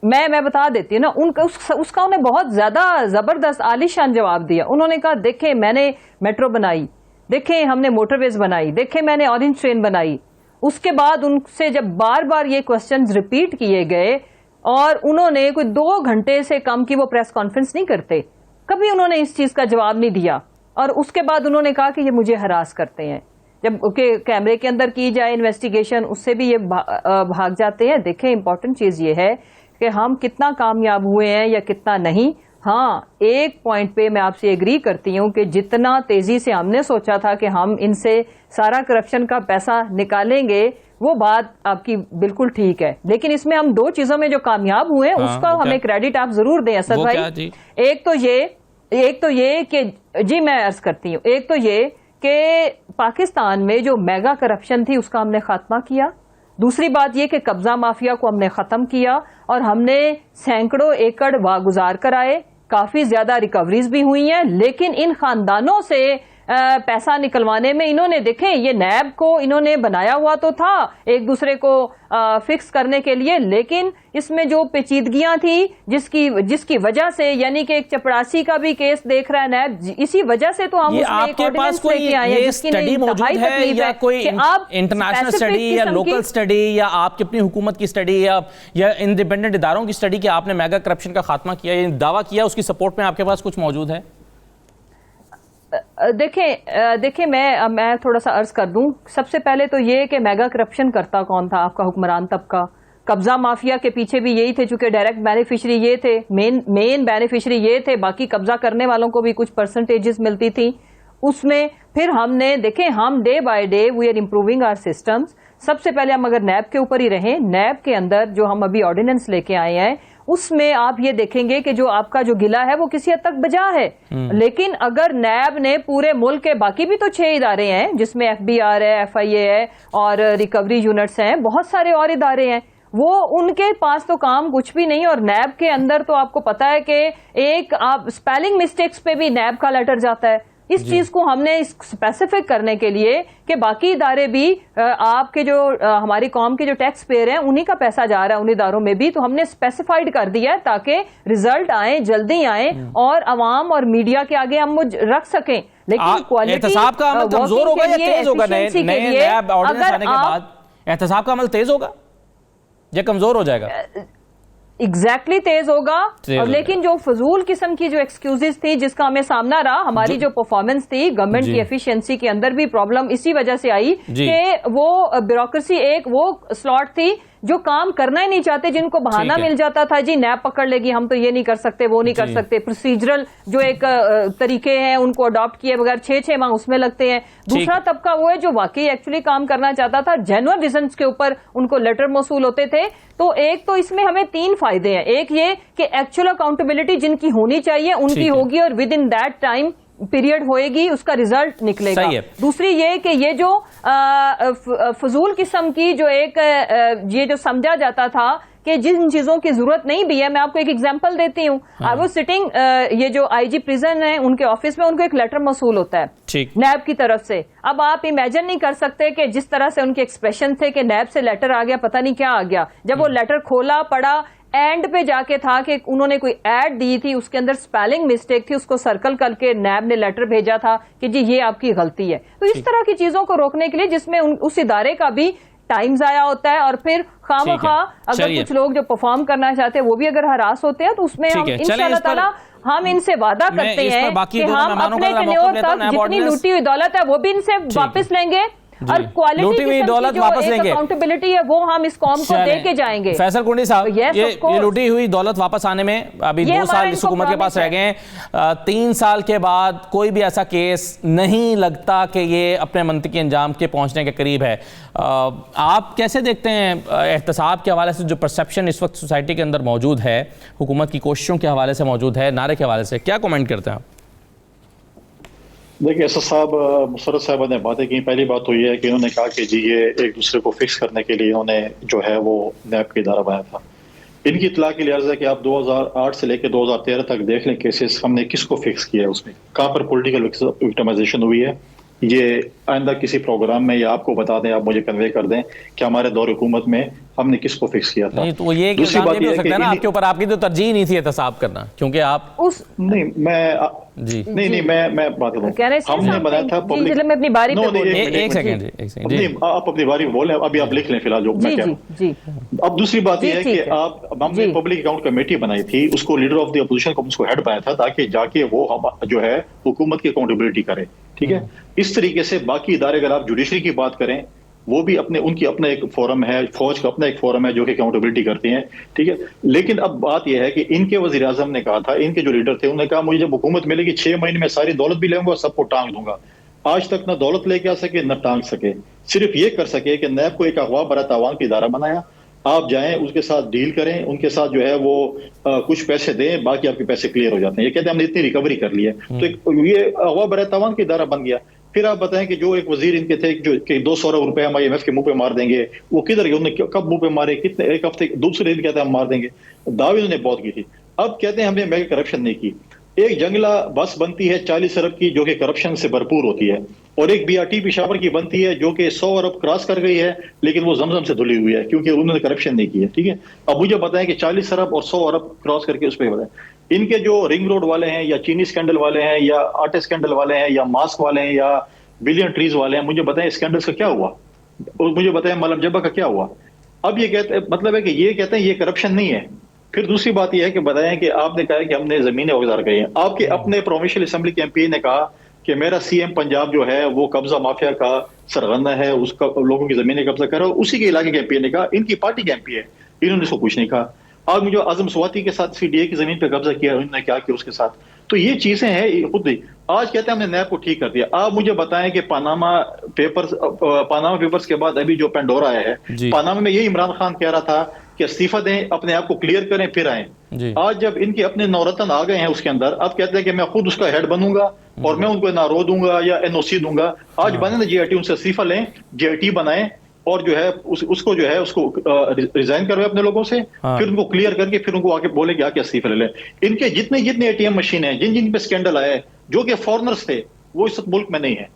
میں بتا دیتی ہوں نا، اس کا انہیں بہت زیادہ زبردست عالی شان جواب دیا. انہوں نے کہا دیکھیں میں نے میٹرو بنائی، دیکھیں ہم نے موٹر ویز بنائی، دیکھیں میں نے اورنج ٹرین بنائی. اس کے بعد ان سے جب بار بار یہ کوسچنز ریپیٹ کیے گئے اور انہوں نے کوئی 2 گھنٹے سے کم کی وہ پریس کانفرنس نہیں کرتے، کبھی انہوں نے اس چیز کا جواب نہیں دیا. اور اس کے بعد انہوں نے کہا کہ یہ مجھے ہراس کرتے ہیں. جب کیمرے کے اندر کی جائے انویسٹیگیشن اس سے بھی یہ بھاگ جاتے ہیں. دیکھیں امپورٹنٹ چیز یہ ہے کہ ہم کتنا کامیاب ہوئے ہیں یا کتنا نہیں. ہاں ایک پوائنٹ پہ میں آپ سے ایگری کرتی ہوں کہ جتنا تیزی سے ہم نے سوچا تھا کہ ہم ان سے سارا کرپشن کا پیسہ نکالیں گے وہ بات آپ کی بالکل ٹھیک ہے، لیکن اس میں ہم 2 چیزوں میں جو کامیاب ہوئے ہیں اس کا ہمیں کریڈٹ آپ ضرور دیں اسد بھائی. ایک تو یہ کہ جی میں عرض کرتی ہوں، ایک تو یہ کہ پاکستان میں جو میگا کرپشن تھی اس کا ہم نے خاتمہ کیا. دوسری بات یہ کہ قبضہ مافیا کو ہم نے ختم کیا اور ہم نے سینکڑوں ایکڑ واگزار کرائے. کافی زیادہ ریکوریز بھی ہوئی ہیں، لیکن ان خاندانوں سے پیسہ نکلوانے میں انہوں نے دیکھیں یہ نیب کو انہوں نے بنایا ہوا تو تھا ایک دوسرے کو فکس کرنے کے لیے، لیکن اس میں جو پیچیدگیاں تھی جس کی وجہ سے یعنی کہ ایک چپڑاسی کا بھی کیس دیکھ رہا ہے نیب، اسی وجہ سے تو ہم اس میں ایک آرڈیننس لے کے آئے ہیں جس کی انتہائی تکلیف ہے کوئی کہ آپ انٹرنیشنل اسٹڈی یا لوکل اسٹڈی یا آپ کی اپنی حکومت کی اسٹڈی یا انڈیپینڈنٹ اداروں کی اسٹڈی کہ آپ نے میگا کرپشن کا خاتمہ کیا یا دعویٰ کیا، اس کی سپورٹ میں آپ کے پاس کچھ موجود ہے؟ دیکھیں میں تھوڑا سا عرض کر دوں. سب سے پہلے تو یہ کہ میگا کرپشن کرتا کون تھا؟ آپ کا حکمران طبقہ. قبضہ مافیا کے پیچھے بھی یہی تھے، چونکہ ڈائریکٹ بینیفیشری یہ تھے، مین بینیفیشری یہ تھے، باقی قبضہ کرنے والوں کو بھی کچھ پرسنٹیجز ملتی تھی اس میں. پھر ہم نے دیکھیں ہم day by day we are improving our systems. سب سے پہلے ہم اگر نیب کے اوپر ہی رہیں، نیب کے اندر جو ہم ابھی آرڈیننس لے کے آئے ہیں اس میں آپ یہ دیکھیں گے کہ جو آپ کا جو گلا ہے وہ کسی حد تک بجا ہے. لیکن اگر نیب نے پورے ملک کے باقی بھی تو 6 ادارے ہیں جس میں FBR ہے، FIA ہے اور ریکوری یونٹس ہیں، بہت سارے اور ادارے ہیں، وہ ان کے پاس تو کام کچھ بھی نہیں. اور نیب کے اندر تو آپ کو پتا ہے کہ ایک آپ اسپیلنگ مسٹیکس پہ بھی نیب کا لیٹر جاتا ہے. اس چیز کو ہم نے اسپیسیفک کرنے کے لیے کہ باقی ادارے بھی آپ کے جو ہماری قوم کے جو ٹیکس پیئر ہیں انہی کا پیسہ جا رہا ہے ان اداروں میں بھی، تو ہم نے اسپیسیفائڈ کر دیا ہے تاکہ ریزلٹ آئیں، جلدی آئیں اور عوام اور میڈیا کے آگے ہم رکھ سکیں. لیکن کوالٹی احتساب کا عمل کمزور ہوگا یا تیز ہوگا؟ نئے نیب آرڈیننس آنے کے بعد احتساب کا عمل تیز ہوگا یا کمزور ہو جائے گا؟ ایگزیکٹلی تیز ہوگا. اور لیکن جو فضول قسم کی جو ایکسکیوزز تھی جس کا ہمیں سامنا رہا، ہماری جو پرفارمنس تھی گورنمنٹ کی ایفیشنسی کے اندر بھی پرابلم اسی وجہ سے آئی کہ وہ بیوروکریسی ایک وہ سلاٹ تھی جو کام کرنا ہی نہیں چاہتے، جن کو بہانہ مل جاتا تھا جی نیب پکڑ لے گی، ہم تو یہ نہیں کر سکتے وہ نہیں کر سکتے. پروسیجرل جو ایک طریقے ہیں ان کو اڈاپٹ کیے بغیر 6 ماہ اس میں لگتے ہیں. دوسرا طبقہ وہ ہے جو واقعی ایکچولی کام کرنا چاہتا تھا، جینوئن ریزنس کے اوپر ان کو لیٹر موصول ہوتے تھے. تو ایک تو اس میں ہمیں 3 فائدے ہیں. ایک یہ کہ ایکچوئل اکاؤنٹیبلٹی جن کی ہونی چاہیے ان کی ہوگی اور with in that time period ہوئے گی، اس کا ریزلٹ نکلے گا. دوسری یہ کہ یہ جو فضول قسم کی جو ایک یہ جو سمجھا جاتا تھا کہ جن چیزوں کی ضرورت نہیں بھی ہے، میں آپ کو ایک ایگزامپل دیتی ہوں. آئی واز سٹنگ، یہ جو IG پریزن ہے ان کے آفس میں ان کو ایک لیٹر موصول ہوتا ہے نیب کی طرف سے. اب آپ امیجن نہیں کر سکتے کہ جس طرح سے ان کے ایکسپریشن تھے کہ نیب سے لیٹر آ گیا، پتہ نہیں کیا آ گیا. جب وہ لیٹر کھولا پڑھا، اینڈ پہ جا کے تھا کہ انہوں نے کوئی ایڈ دی تھی، اس کے اندر سپیلنگ مسٹیک تھی، اس کو سرکل کر کے نیب نے لیٹر بھیجا تھا کہ جی یہ آپ کی غلطی ہے. تو اس طرح کی چیزوں کو روکنے کے لیے جس میں اس ادارے کا بھی ٹائم ضائع ہوتا ہے اور پھر خواہ اگر کچھ لوگ جو پرفارم کرنا چاہتے ہیں وہ بھی اگر ہراس ہوتے ہیں تو اس میں ہم انشاءاللہ تعالی ہم ان سے وعدہ کرتے ہیں کہ ہم اپنے ٹینیور تک جتنی لوٹی ہوئی دولت ہے وہ بھی ان سے واپس لیں گے اور کوالٹی کی دولت واپس لیں گے. اکاؤنٹیبلٹی ہے وہ ہم اس قوم کو دے کے جائیں گے. فیصل کنڈی صاحب، یہ لوٹی ہوئی دولت واپس آنے میں ابھی 2 سال اس حکومت کے پاس رہ گئے ہیں. 3 سال کے بعد کوئی بھی ایسا کیس نہیں لگتا کہ یہ اپنے منطقی انجام کے پہنچنے کے قریب ہے. آپ کیسے دیکھتے ہیں احتساب کے حوالے سے جو پرسیپشن اس وقت سوسائٹی کے اندر موجود ہے، حکومت کی کوششوں کے حوالے سے موجود ہے، نعرے کے حوالے سے کیا کمنٹ کرتے ہیں آپ؟ دیکھیے اسد صاحب، مسرت صاحبہ نے باتیں کی. پہلی بات تو یہ ہے کہ انہوں نے کہا کہ جی یہ ایک دوسرے کو فکس کرنے کے لیے انہوں نے جو ہے وہ نیب کا ادارہ بنایا تھا. ان کی اطلاع کے لیے عرض ہے کہ آپ 2008 سے لے کے 2013 تک دیکھ لیں کیسز ہم نے کس کو فکس کیا ہے، اس میں کہاں پر پولیٹیکل وکٹمائزیشن ہوئی ہے. یہ آئندہ کسی پروگرام میں یا آپ کو بتا دیں، آپ مجھے کنوے کر دیں کہ ہمارے دور حکومت میں ہم نے کس کو فکس کیا تھا. تو یہ دوسری بات یہ ہو سکتا ہے نا آپ کے اوپر آپ کی تو ترجیح نہیں تھی احتساب کرنا، کیونکہ آپ نہیں میں بات کروں، ہم نے بنایا تھا ایک سیکنڈ آپ اپنی باری بولیں، ابھی آپ لکھ لیں فی الحال جو میں کہہ رہا ہوں. اب دوسری بات یہ ہے کہ ہم نے پبلک اکاؤنٹ کمیٹی بنائی تھی، اس کو لیڈر آف دی اپوزیشن کو اس کو ہیڈ بنایا تھا تاکہ جا کے وہ جو ہے حکومت کی اکاؤنٹیبلٹی کرے. ٹھیک ہے، اس طریقے سے باقی ادارے اگر آپ جوڈیشری کی بات کریں وہ بھی ان کی اپنا ایک فورم ہے، فوج کا اپنا ایک فورم ہے جو کہ اکاؤنٹیبلٹی کرتے ہیں. ٹھیک ہے، لیکن اب بات یہ ہے کہ ان کے وزیر اعظم نے کہا تھا، ان کے جو لیڈر تھے انہوں نے کہا مجھے جب حکومت ملے گی 6 مہینے میں ساری دولت بھی لوں گا، سب کو ٹانگ دوں گا. آج تک نہ دولت لے کے آ سکے نہ ٹانگ سکے، صرف یہ کر سکے کہ نیب کو ایک اغوا برا تاوان کا ادارہ بنایا. آپ جائیں اس کے ساتھ ڈیل کریں، ان کے ساتھ جو ہے وہ کچھ پیسے دیں، باقی آپ کے پیسے کلیئر ہو جاتے ہیں. یہ کہتے ہیں ہم نے اتنی ریکوری کر لی ہے، تو یہ اغوا برا تاوان کا ادارہ بن گیا. پھر آپ بتائیں کہ جو ایک وزیر ان کے تھے جو کہ 200 ارب روپے ہم IMF کے منہ پہ مار دیں گے، وہ کدھر گئے؟ انہوں نے کب منہ پہ مارے؟ کتنے؟ ایک ہفتے دوسرے دن کہتے ہیں ہم مار دیں گے. دعوے انہوں نے بہت کی تھی. اب کہتے ہیں ہم نے میگا کرپشن نہیں کی. ایک جنگلہ بس بنتی ہے 40 ارب کی جو کہ کرپشن سے بھرپور ہوتی ہے، اور ایک BRT پشاور کی بنتی ہے جو کہ 100 ارب کراس کر گئی ہے لیکن وہ زمزم سے دھلی ہوئی ہے کیونکہ انہوں نے کرپشن نہیں کی ہے. ٹھیک ہے، اب مجھے بتائیں کہ 40 ارب اور 100 ارب کراس کر کے اس پہ بتائیں ان کے جو رنگ روڈ والے ہیں یا چینی اسکینڈل والے ہیں یا آٹے اسکینڈل والے ہیں یا ماسک والے ہیں یا بلین ٹریز والے ہیں، مجھے بتائیں اسکینڈلس کا کیا ہوا اور مجھے بتائیں ملم جبہ کا کیا ہوا. اب یہ کہتے مطلب ہے کہ یہ کہتے ہیں یہ کرپشن نہیں ہے. پھر دوسری بات یہ ہے کہ بتائیں کہ آپ نے کہا کہ ہم نے زمینیں وغیرہ کری ہیں. آپ کے اپنے پروونشل اسمبلی کے MP نے کہا کہ میرا CM پنجاب جو ہے وہ قبضہ مافیا کا سرغنہ ہے، اس کا لوگوں کی زمینیں قبضہ کر رہا ہے. اسی کے علاقے کے MP نے کہا، ان کی پارٹی کے MP ہے. انہوں نے اس کو کچھ نہیں کہا. آج مجھے اعظم سواتی کے ساتھ CDA کی زمین پہ قبضہ کیا, انہوں نے کیا کیا اس کے ساتھ. تو یہ چیزیں ہیں خود ہی. آج کہتے ہیں ہم نے نیب کو ٹھیک کر دیا. آپ مجھے بتائیں کہ پاناما پیپرز کے بعد ابھی جو پینڈورا آیا ہے, پاناما میں یہی عمران خان کہہ رہا تھا کہ استعفیٰ دیں, اپنے آپ کو کلیئر کریں, پھر آئیں. آج جب ان کے اپنے نورتن آ گئے ہیں اس کے اندر, اب کہتے ہیں کہ میں خود اس کا ہیڈ بنوں گا اور میں ان کو نہ رو دوں گا یا NOC دوں گا. آج بنے نا GIT, ان سے استعفیٰ لیں, GIT بنائیں اور جو ہے اس کو ریزائن کروائے اپنے لوگوں سے, پھر ان کو کلیئر کر کے پھر ان کو آگے بولے کہ آ کے استعفیٰ لے لیں. ان کے جتنے ATM مشین ہیں, جن پہ اسکینڈل آئے, جو کہ فورنرز تھے, وہ اس ملک میں نہیں ہیں.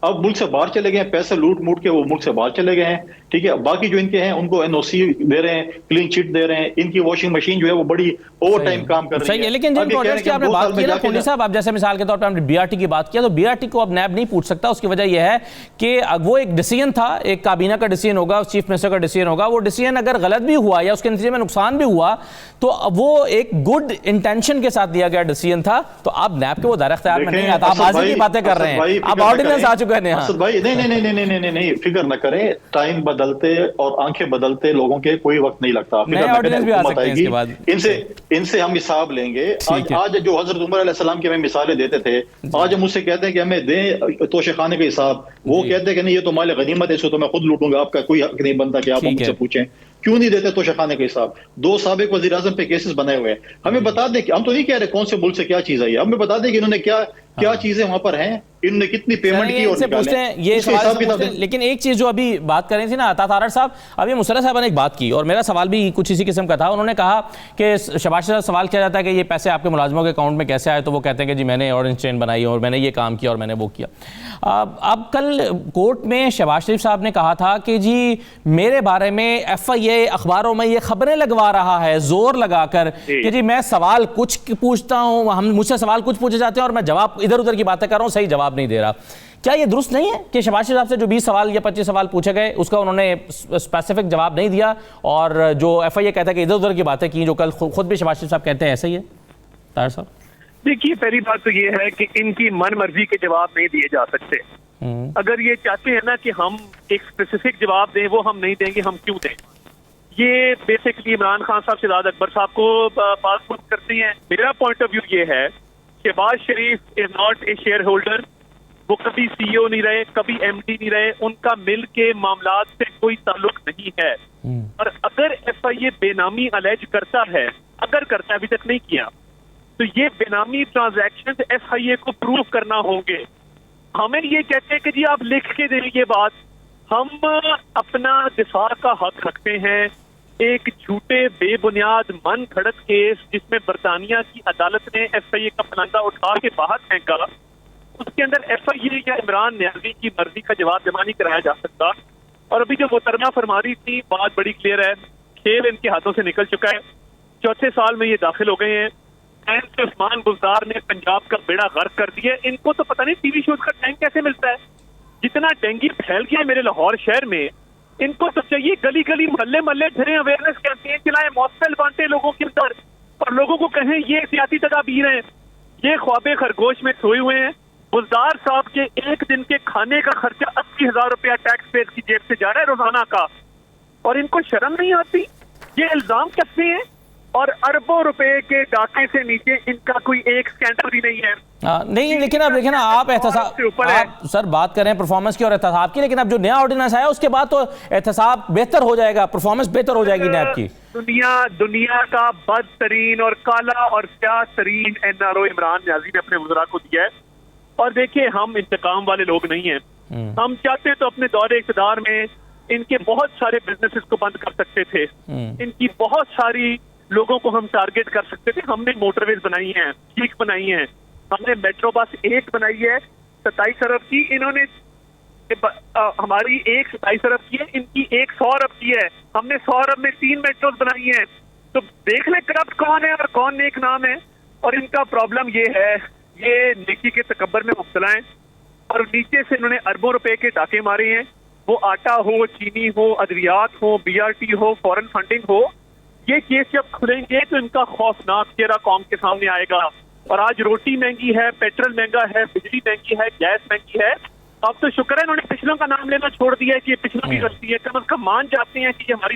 اب ملک سے باہر چلے گئے ہیں, پیسے لوٹ موٹ کے وہ ملک سے باہر چلے گئے ہیں. ٹھیک ہے, باقی جو ان کے ہیں ان کو NOC دے رہے ہیں, کلین چٹ دے رہے ہیں. ان کی واشنگ مشین جو ہے وہ بڑی اوور ٹائم کام کر رہی ہے. لیکن جن پروجیکٹس کی آپ نے بات کی نا پونڈی صاحب, آپ جیسے مثال کے طور پہ ہم نے BRT کی بات کیا, تو BRT کو اب نیب نہیں پوچھ سکتا. اس کی وجہ یہ ہے کہ وہ ایک ڈیسیژن تھا, ایک کابینہ کا ڈیسیژن ہوگا, چیف منسٹر کا ڈیسیژن ہوگا. وہ ڈیسیژن اگر غلط بھی ہوا یا اس کے نتیجے میں نقصان بھی ہوا تو وہ ایک گڈ انٹینشن کے ساتھ دیا گیا ڈیسیژن تھا. تو اب نیب کے وہ دائرہ اختیار میں نہیں آتا. آپ ماضی کی باتیں کر رہے ہیں, اب آرڈیننس آ چکے ہیں. نہیں, فکر نہ کریں, ٹائم بدلتے اور آنکھیں بدلتے لوگوں کے کوئی وقت نہیں لگتا. ان سے ہم حساب لیں گے. آج جو حضرت عمر علیہ السلام کی ہمیں مثالیں دیتے تھے, آج ہم اس سے کہتے ہیں کہ ہمیں دیں توشے خانے کا حساب. وہ کہتے ہیں کہ نہیں, یہ تو مال غنیمت ہے, اس کو تو میں خود لوٹوں گا, آپ کا کوئی حق نہیں بنتا کہ آپ مجھ سے پوچھیں. کیوں نہیں دیتے توشے خانے کا حساب؟ 2 سابق وزیر اعظم پہ کیسز بنائے ہوئے ہیں. ہمیں بتا دیں کہ ہم تو نہیں کہہ رہے کون سے ملک سے کیا چیز آئی ہے, ہمیں بتا دیں کہ انہوں نے کیا چیزیں وہاں پر ہیں, انہوں نے کتنی پیمنٹ کی اور نکالیں. لیکن ایک چیز جو ابھی بات کر رہی تھی نا عطا تارڑ صاحب, ابھی مسرت صاحب نے ایک بات کی اور میرا سوال بھی کچھ اسی قسم کا تھا. انہوں نے کہا کہ شہباز شریف سوال کیا جاتا ہے کہ یہ پیسے آپ کے ملازموں کے اکاؤنٹ میں کیسے آئے, تو وہ کہتے ہیں کہ جی میں نے اورنج چین بنائی اور میں نے یہ کام کیا اور میں نے وہ کیا. اب کل کورٹ میں شہباز شریف صاحب نے کہا تھا کہ جی میرے بارے میں FIA اخباروں میں یہ خبریں لگوا رہا ہے زور لگا کر کہ جی میں سوال کچھ پوچھتا ہوں, مجھ سے سوال کچھ پوچھے جاتے ہیں اور میں جواب ادھر ادھر کی باتیں کر رہا ہوں, صحیح جواب نہیں دے رہا. کیا یہ درست نہیں ہے کہ شہباز شریف صاحب سے جو 20 سوال یا 25 سوال پوچھے گئے اس کا انہوں نے اسپیسیفک جواب نہیں دیا, اور جو FIA کہتا ہے کہ ادھر ادھر کی باتیں کی, جو کل خود بھی شہباز شریف صاحب کہتے ہیں, ایسا ہی ہے طاہر صاحب؟ دیکھیے, پہلی بات تو یہ ہے کہ ان کی من مرضی کے جواب نہیں دیے جا سکتے. اگر یہ چاہتے ہیں نا کہ ہم ایک اسپیسیفک جواب دیں, وہ ہم نہیں دیں گے, ہم کیوں دیں؟ یہ بیسکلی عمران خان صاحب شہزاد اکبر صاحب کو بات خود کرتے ہیں. میرا پوائنٹ آف ویو یہ ہے, Shehbaz Sharif is not a shareholder. وہ کبھی CEO نہیں رہے, کبھی MD نہیں رہے, ان کا مل کے معاملات سے کوئی تعلق نہیں ہے. اور اگر FIA بے نامی الیج کرتا ہے, اگر کرتا ہے, ابھی تک نہیں کیا, تو یہ بے نامی ٹرانزیکشن FIA کو پروو کرنا ہوں گے. ہمیں یہ کہتے ہیں کہ جی آپ لکھ کے دیں یہ بات. ہم اپنا دفاع کا حق رکھتے ہیں. ایک جھوٹے بے بنیاد من گھڑت کیس جس میں برطانیہ کی عدالت نے FIA کا پلندہ اٹھا کے باہر پھینکا, اس کے اندر FIA یا عمران نیازی کی مرضی کا جواب جمع نہیں کرایا جا سکتا. اور ابھی جو محترمہ فرما رہی تھی, بات بڑی کلیئر ہے, کھیل ان کے ہاتھوں سے نکل چکا ہے. 4تھے سال میں یہ داخل ہو گئے ہیں. عثمان گلزار نے پنجاب کا بیڑا غرق کر دیا. ان کو تو پتہ نہیں TV شوز کا ٹینک کیسے ملتا ہے. جتنا ڈینگی پھیل گیا ہے میرے لاہور شہر میں, ان کو تو چاہیے گلی گلی محلے محلے پھریں, اویئرنیس کیمپین چلائیں, موثل بانٹیں لوگوں کے اندر, اور لوگوں کو کہیں یہ سیاسی تدابیر ہیں. یہ خواب خرگوش میں سوئے ہوئے ہیں. گلزار صاحب کے ایک دن کے کھانے کا خرچہ 80,000 روپیہ ٹیکس پیئر کی جیب سے جا رہا ہے روزانہ کا, اور ان کو شرم نہیں آتی. یہ الزام کسے ہیں, اور اربوں روپے کے ڈاکے سے نیچے ان کا کوئی ایک سکینڈل بھی نہیں ہے. نہیں, لیکن اب دیکھیں نا, آپ سر بات کریں پرفارمنس کی اور احتساب کی, لیکن اب جو نیا آرڈیننس آیا اس کے بعد تو احتساب بہتر ہو جائے گا, پرفارمنس بہتر ہو جائے گی نیب کی. دنیا کا بدترین اور کالا اور سیاہ ترین NRO عمران نیازی نے اپنے وزراء کو دیا ہے. اور دیکھیں, ہم انتقام والے لوگ نہیں ہیں. ہم چاہتے تو اپنے دور اقتدار میں ان کے بہت سارے بزنسز کو بند کر سکتے تھے, ان کی بہت ساری لوگوں کو ہم ٹارگٹ کر سکتے تھے. ہم نے موٹر ویز بنائی ہیں, ٹھیک بنائی ہیں, ہم نے میٹرو بس 1 بنائی ہے 27 ارب کی, انہوں نے ہماری 27 ارب کی ہے, ان کی 100 ارب کی ہے. ہم نے 100 ارب میں 3 میٹروز بنائی ہیں. تو دیکھ لیں کرپٹ کون ہے اور کون نیک نام ہے. اور ان کا پرابلم یہ ہے, یہ نیکی کے تکبر میں مبتلا ہیں, اور نیچے سے انہوں نے اربوں روپے کے ڈاکے مارے ہیں. وہ آٹا ہو, چینی ہو, ادویات ہو, BRT ہو, فورن فنڈنگ ہو, یہ کیس جب کھلیں گے تو ان کا خوفناک چہرہ قوم کے سامنے آئے گا. اور آج روٹی مہنگی ہے, پیٹرول مہنگا ہے, بجلی مہنگی ہے, گیس مہنگی ہے. اب تو شکر ہے انہوں نے پچھلوں کا نام لینا چھوڑ دیا ہے کہ یہ پچھلوں کی غلطی ہے، کم از کم مان جاتے ہیں کہ یہ ہماری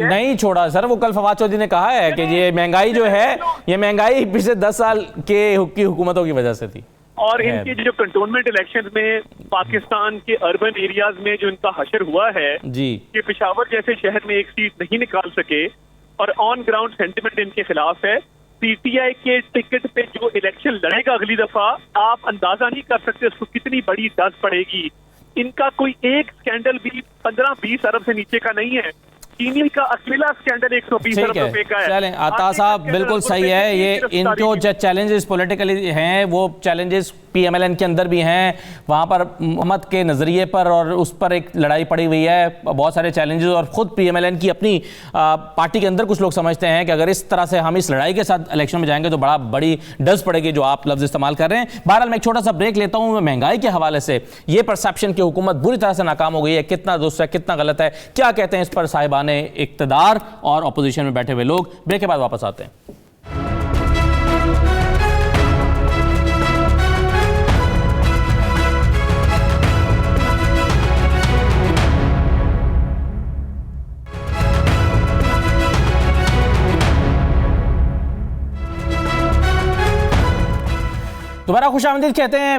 نہیں چھوڑا سر، وہ کل فواد چودھری نے کہا ہے کہ یہ مہنگائی جو ہے یہ مہنگائی پچھلے 10 سال کی حکومتوں کی وجہ سے تھی، اور ان کے جو کنٹونمنٹ الیکشن میں پاکستان کے اربن ایریاز میں جو ان کا حشر ہوا ہے جی کہ پشاور جیسے شہر میں ایک سیٹ نہیں نکال سکے، اور آن گراؤنڈ سینٹیمنٹ ان کے خلاف ہے. پی ٹی آئی کے ٹکٹ پہ جو الیکشن لڑے گا اگلی دفعہ، آپ اندازہ نہیں کر سکتے اس کو کتنی بڑی ڈس پڑے گی. ان کا کوئی ایک سکینڈل بھی 15-20 ارب سے نیچے کا نہیں ہے. چینی کا اکیلا سکینڈل 120 ارب روپے کا ہے. چلیں عطا صاحب بالکل صحیح ہے، یہ ان کو جو چیلنجز پولیٹیکلی ہیں وہ challenges P M L N کے اندر بھی ہیں، وہاں پر محمد کے نظریے پر اور اس پر ایک لڑائی پڑی ہوئی ہے، بہت سارے چیلنجز، اور خود پی ایم ایل این کی اپنی پارٹی کے اندر کچھ لوگ سمجھتے ہیں کہ اگر اس طرح سے ہم اس لڑائی کے ساتھ الیکشن میں جائیں گے تو بڑی ڈز پڑے گی، جو آپ لفظ استعمال کر رہے ہیں. بہرحال میں ایک چھوٹا سا بریک لیتا ہوں. مہنگائی کے حوالے سے یہ پرسیپشن کی حکومت بری طرح سے ناکام ہو گئی ہے، کتنا درست ہے کتنا غلط ہے، کیا کہتے ہیں اس پر صاحبان اقتدار اور اپوزیشن میں بیٹھے ہوئے لوگ. بریک کے بعد واپس آتے ہیں. دوبارہ خوش آمدید کہتے ہیں.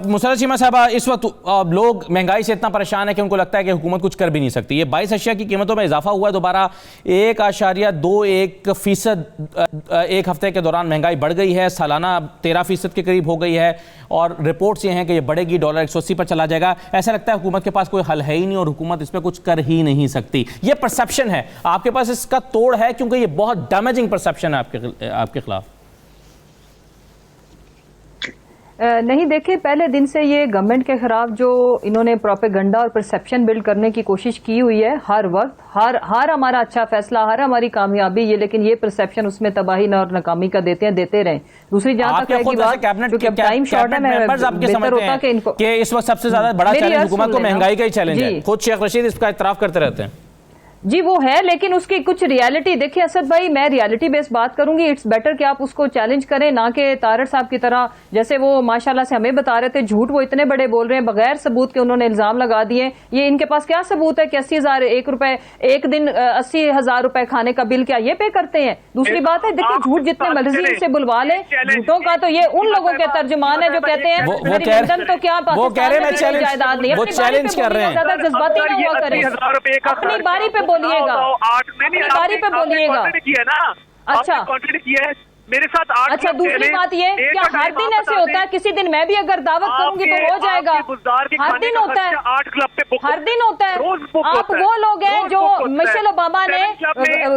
مسرت چیمہ صاحبہ، اس وقت لوگ مہنگائی سے اتنا پریشان ہے کہ ان کو لگتا ہے کہ حکومت کچھ کر بھی نہیں سکتی. یہ 22 اشیاء کی قیمتوں میں اضافہ ہوا ہے دوبارہ 1.21% ایک ہفتے کے دوران مہنگائی بڑھ گئی ہے، سالانہ 13% کے قریب ہو گئی ہے، اور رپورٹس یہ ہیں کہ یہ بڑھے گی، ڈالر 180 پر چلا جائے گا. ایسا لگتا ہے حکومت کے پاس کوئی حل ہے ہی نہیں اور حکومت اس پہ کچھ کر ہی نہیں سکتی. یہ پرسیپشن ہے، آپ کے پاس اس کا توڑ ہے؟ کیونکہ یہ بہت ڈیمیجنگ پرسیپشن ہے آپ کے خلاف. نہیں دیکھیں، پہلے دن سے یہ گورنمنٹ کے خلاف جو انہوں نے پروپیگنڈا اور پرسیپشن بلڈ کرنے کی کوشش کی ہوئی ہے، ہر وقت ہر ہمارا اچھا فیصلہ، ہر ہماری کامیابی، یہ لیکن یہ پرسیپشن اس میں تباہی اور ناکامی کا دیتے رہیں. دوسری جہاں تک ہے کہ بات ٹائم شارٹ ہے، میں بہتر ہوتا کہ ان کو کہ اس وقت سب سے زیادہ بڑا چیلنج حکومت کو مہنگائی کا ہی چیلنج ہے. خود شیخ رشید اس کا اعتراف کرتے رہتے ہیں. جی وہ ہے، لیکن اس کی کچھ ریالٹی دیکھیں اسد بھائی، میں ریالٹی بیس بات کروں گی. اٹس بیٹر کہ آپ اس کو چیلنج کریں، نہ کہ طارق صاحب کی طرح جیسے وہ ماشاءاللہ سے ہمیں بتا رہے تھے جھوٹ وہ اتنے بڑے بول رہے ہیں بغیر ثبوت کے، انہوں نے الزام لگا دیے. یہ ان کے پاس کیا ثبوت ہے کہ 80,000 ایک دن 80,000 روپے کھانے کا بل کیا یہ پے کرتے ہیں؟ دوسری بات ہے دیکھیں جھوٹ جتنے مرضی ان سے بلوا لیں، جھوٹوں کا تو یہ ان لوگوں کے ترجمان ہے جو کہتے ہیں میری لندن تو کیا پاکستان میں جائیداد نہیں. زیادہ جذباتی نہ ہوا کریں، اپنی باری پہ بولیے گا، اپنی باری پہ بولیے گا. اچھا میرے ساتھ اچھا دوسری بات یہ کیا ہر دن ایسے ہوتا ہے؟ کسی دن میں بھی اگر دعوت کروں گی تو ہو جائے گا. ہر دن ہوتا ہے، ہر دن ہوتا ہے. آپ وہ لوگ ہیں جو مشیل اوباما نے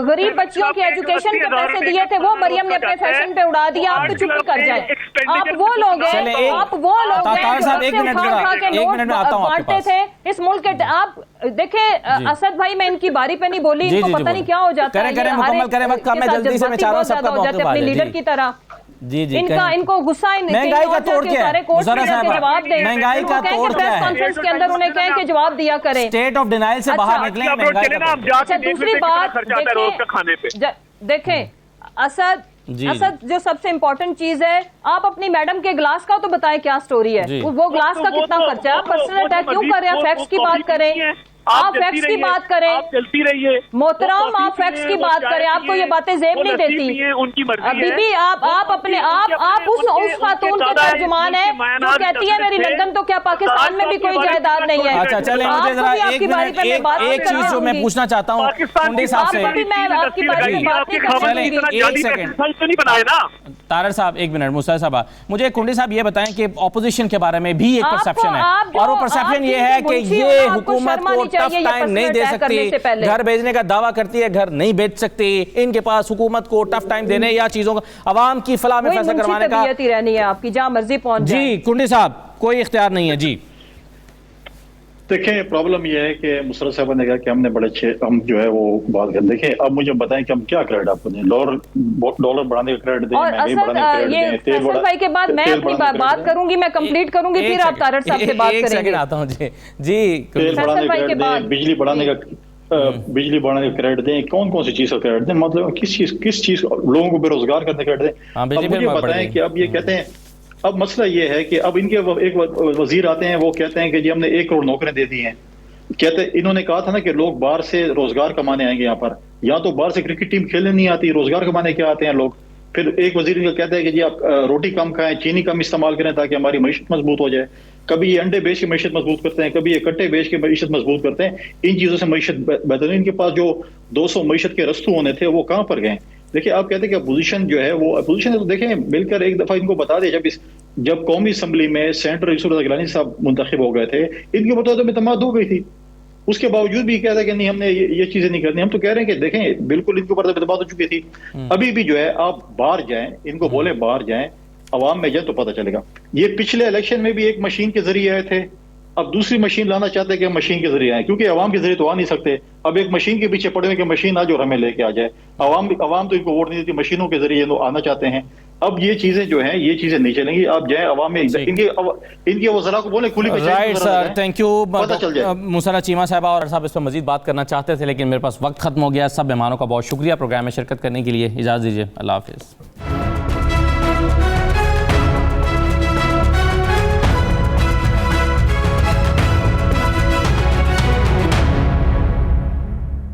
غریب بچیوں کی ایجوکیشن کے پیسے دیے تھے، وہ مریم نے اپنے فیشن پہ اڑا دیا. آپ تو چپ کر جائیں. آپ وہ لوگ ہیں، آپ وہ لوگ ہیں جو اٹھا کے نوٹ بانٹتے تھے اس ملک کے. آپ دیکھیں اسد بھائی، میں ان کی باری پہ نہیں بولی، ان کو پتہ نہیں کیا ہو جاتا ہے کی طرح. ان کو غصہ مہنگائی کا توڑ کیا ہے؟ جواب دیں، مہنگائی کا توڑ کیا ہے؟ کانفرنس کے اندر انہیں کہیں کہ جواب دیا کریں. اسٹیٹ آف ڈینائل سے باہر نکلیں. اچھا دوسری بات دیکھیں اسد جو سب سے امپورٹنٹ چیز ہے، آپ اپنی میڈم کے گلاس کا تو بتائیں کیا سٹوری ہے، وہ گلاس کا کتنا خرچہ ہے؟ آپ پرسنل اٹیک کیوں کر رہے ہیں؟ فیکٹس کی بات کریں، آپ فیکٹس کی بات کریں محترم، آپ فیکٹس کی بات کریں. آپ کو یہ باتیں زیب نہیں دیتی. بی بی آپ اپنے آپ اس خاتون کے ترجمان ہیں جو کہتی ہے میری لندن تو کیا پاکستان میں بھی کوئی جائیداد نہیں ہے. اچھا چلیں مجھے ذرا ایک چیز جو میں پوچھنا چاہتا ہوں کنڈی صاحب سے. میں آپ کی باری میں بات نہیں کروں گی. ایک سیکنڈ طارق صاحب، ایک منٹ. مصطفیٰ صاحب مجھے کنڈی صاحب یہ بتائیں کہ اپوزیشن کے بارے میں بھی ایک پرسیپشن ہے، اور وہ پرسیپشن یہ ہے کہ یہ حکومت کو ٹف ٹائم نہیں دے سکتی، گھر بھیجنے کا دعویٰ کرتی ہے، گھر نہیں بھیج سکتی. ان کے پاس حکومت کو ٹف ٹائم دینے یا چیزوں کا عوام کی فلاح میں فیصلہ کروانے کا رہنی ہے آپ کی جہاں مرضی پہنچ جائے. جی کنڈی صاحب کوئی اختیار نہیں ہے. جی دیکھیں پرابلم یہ ہے کہ مسرت صاحب نے کہا کہ ہم نے بڑے اچھے ہم جو ہے وہ بات کریں. دیکھیں اب مجھے بتائیں کہ ہم کیا کریڈٹ آپ کو دیں؟ ڈالر بڑھانے کا کریڈٹ دیں، مہنگائی بڑھانے کا کریڈٹ دیں، تیل فیصل بھائی کے بعد میں اپنی بات کروں گی، میں کمپلیٹ کروں گی، پھر آپ طارق صاحب سے بات کریں گے. ایک سیکنڈ آتا ہوں. جی تیل بڑھانے کا کریڈٹ دیں، بجلی بڑھانے کا کریڈٹ دیں. کون سی چیز کا کریڈٹ دیں؟ مطلب کس چیز لوگوں کو بے روزگار کرنے کا کریڈٹ دیں. اب مجھے بتائیں کہ اب یہ کہتے ہیں اب مسئلہ یہ ہے کہ اب ان کے ایک وزیر آتے ہیں، وہ کہتے ہیں کہ جی ہم نے 1 کروڑ نوکریاں دے دی ہیں. کہتے انہوں نے کہا تھا نا کہ لوگ باہر سے روزگار کمانے آئیں گے یہاں پر، یا تو باہر سے کرکٹ ٹیم کھیلنے نہیں آتی، روزگار کمانے کیا آتے ہیں لوگ. پھر ایک وزیر ان کا کہتا ہے کہ جی آپ روٹی کم کھائیں، چینی کم استعمال کریں تاکہ ہماری معیشت مضبوط ہو جائے. کبھی یہ انڈے بیچ کے معیشت مضبوط کرتے ہیں، کبھی یہ کٹے بیچ کے معیشت مضبوط کرتے ہیں. ان چیزوں سے معیشت بہتر. ان کے پاس جو 200 معیشت کے رستو ہونے تھے وہ کہاں پر گئے؟ دیکھیں آپ کہتے ہیں کہ اپوزیشن جو ہے وہ اپوزیشن ہے، تو دیکھیں مل کر ایک دفعہ ان کو بتا دیں جب قومی اسمبلی میں سینیٹر یوسف رضا گیلانی صاحب منتخب ہو گئے تھے، ان کے مطابق اعتماد ہو گئی تھی. اس کے باوجود بھی کہتا ہے کہ نہیں ہم نے یہ چیزیں نہیں کرنی. ہم تو کہہ رہے ہیں کہ دیکھیں بالکل ان کے اوپر اعتماد ہو چکی تھی. ابھی بھی جو ہے آپ باہر جائیں، ان کو بولے باہر جائیں، عوام میں جائیں تو پتہ چلے گا. یہ پچھلے الیکشن میں بھی ایک مشین کے ذریعے آئے تھے، اب دوسری مشین لانا چاہتے ہیں کہ ہم مشین کے ذریعے آئیں، کیونکہ عوام کے ذریعے تو آ نہیں سکتے. اب ایک مشین کے پیچھے پڑے ہوئے کہ مشین آ جو ہمیں لے کے آ جائے. عوام تو ان کو ووٹ نہیں دیتی، مشینوں کے ذریعے آنا چاہتے ہیں. اب یہ چیزیں جو ہیں یہ چیزیں نہیں چلیں گی. آپ جائیں عوام میں، ان کے وزراء کو بولیں کھلی رائٹ سر، تھینک یو. پتہ چل جائے. مسرہ چیمہ صاحبہ اور صاحب اس پر مزید بات کرنا چاہتے تھے لیکن میرے پاس وقت ختم ہو گیا. سب مہمانوں کا بہت شکریہ پروگرام میں شرکت کرنے کے لیے. اجازت دیجیے، اللہ حافظ.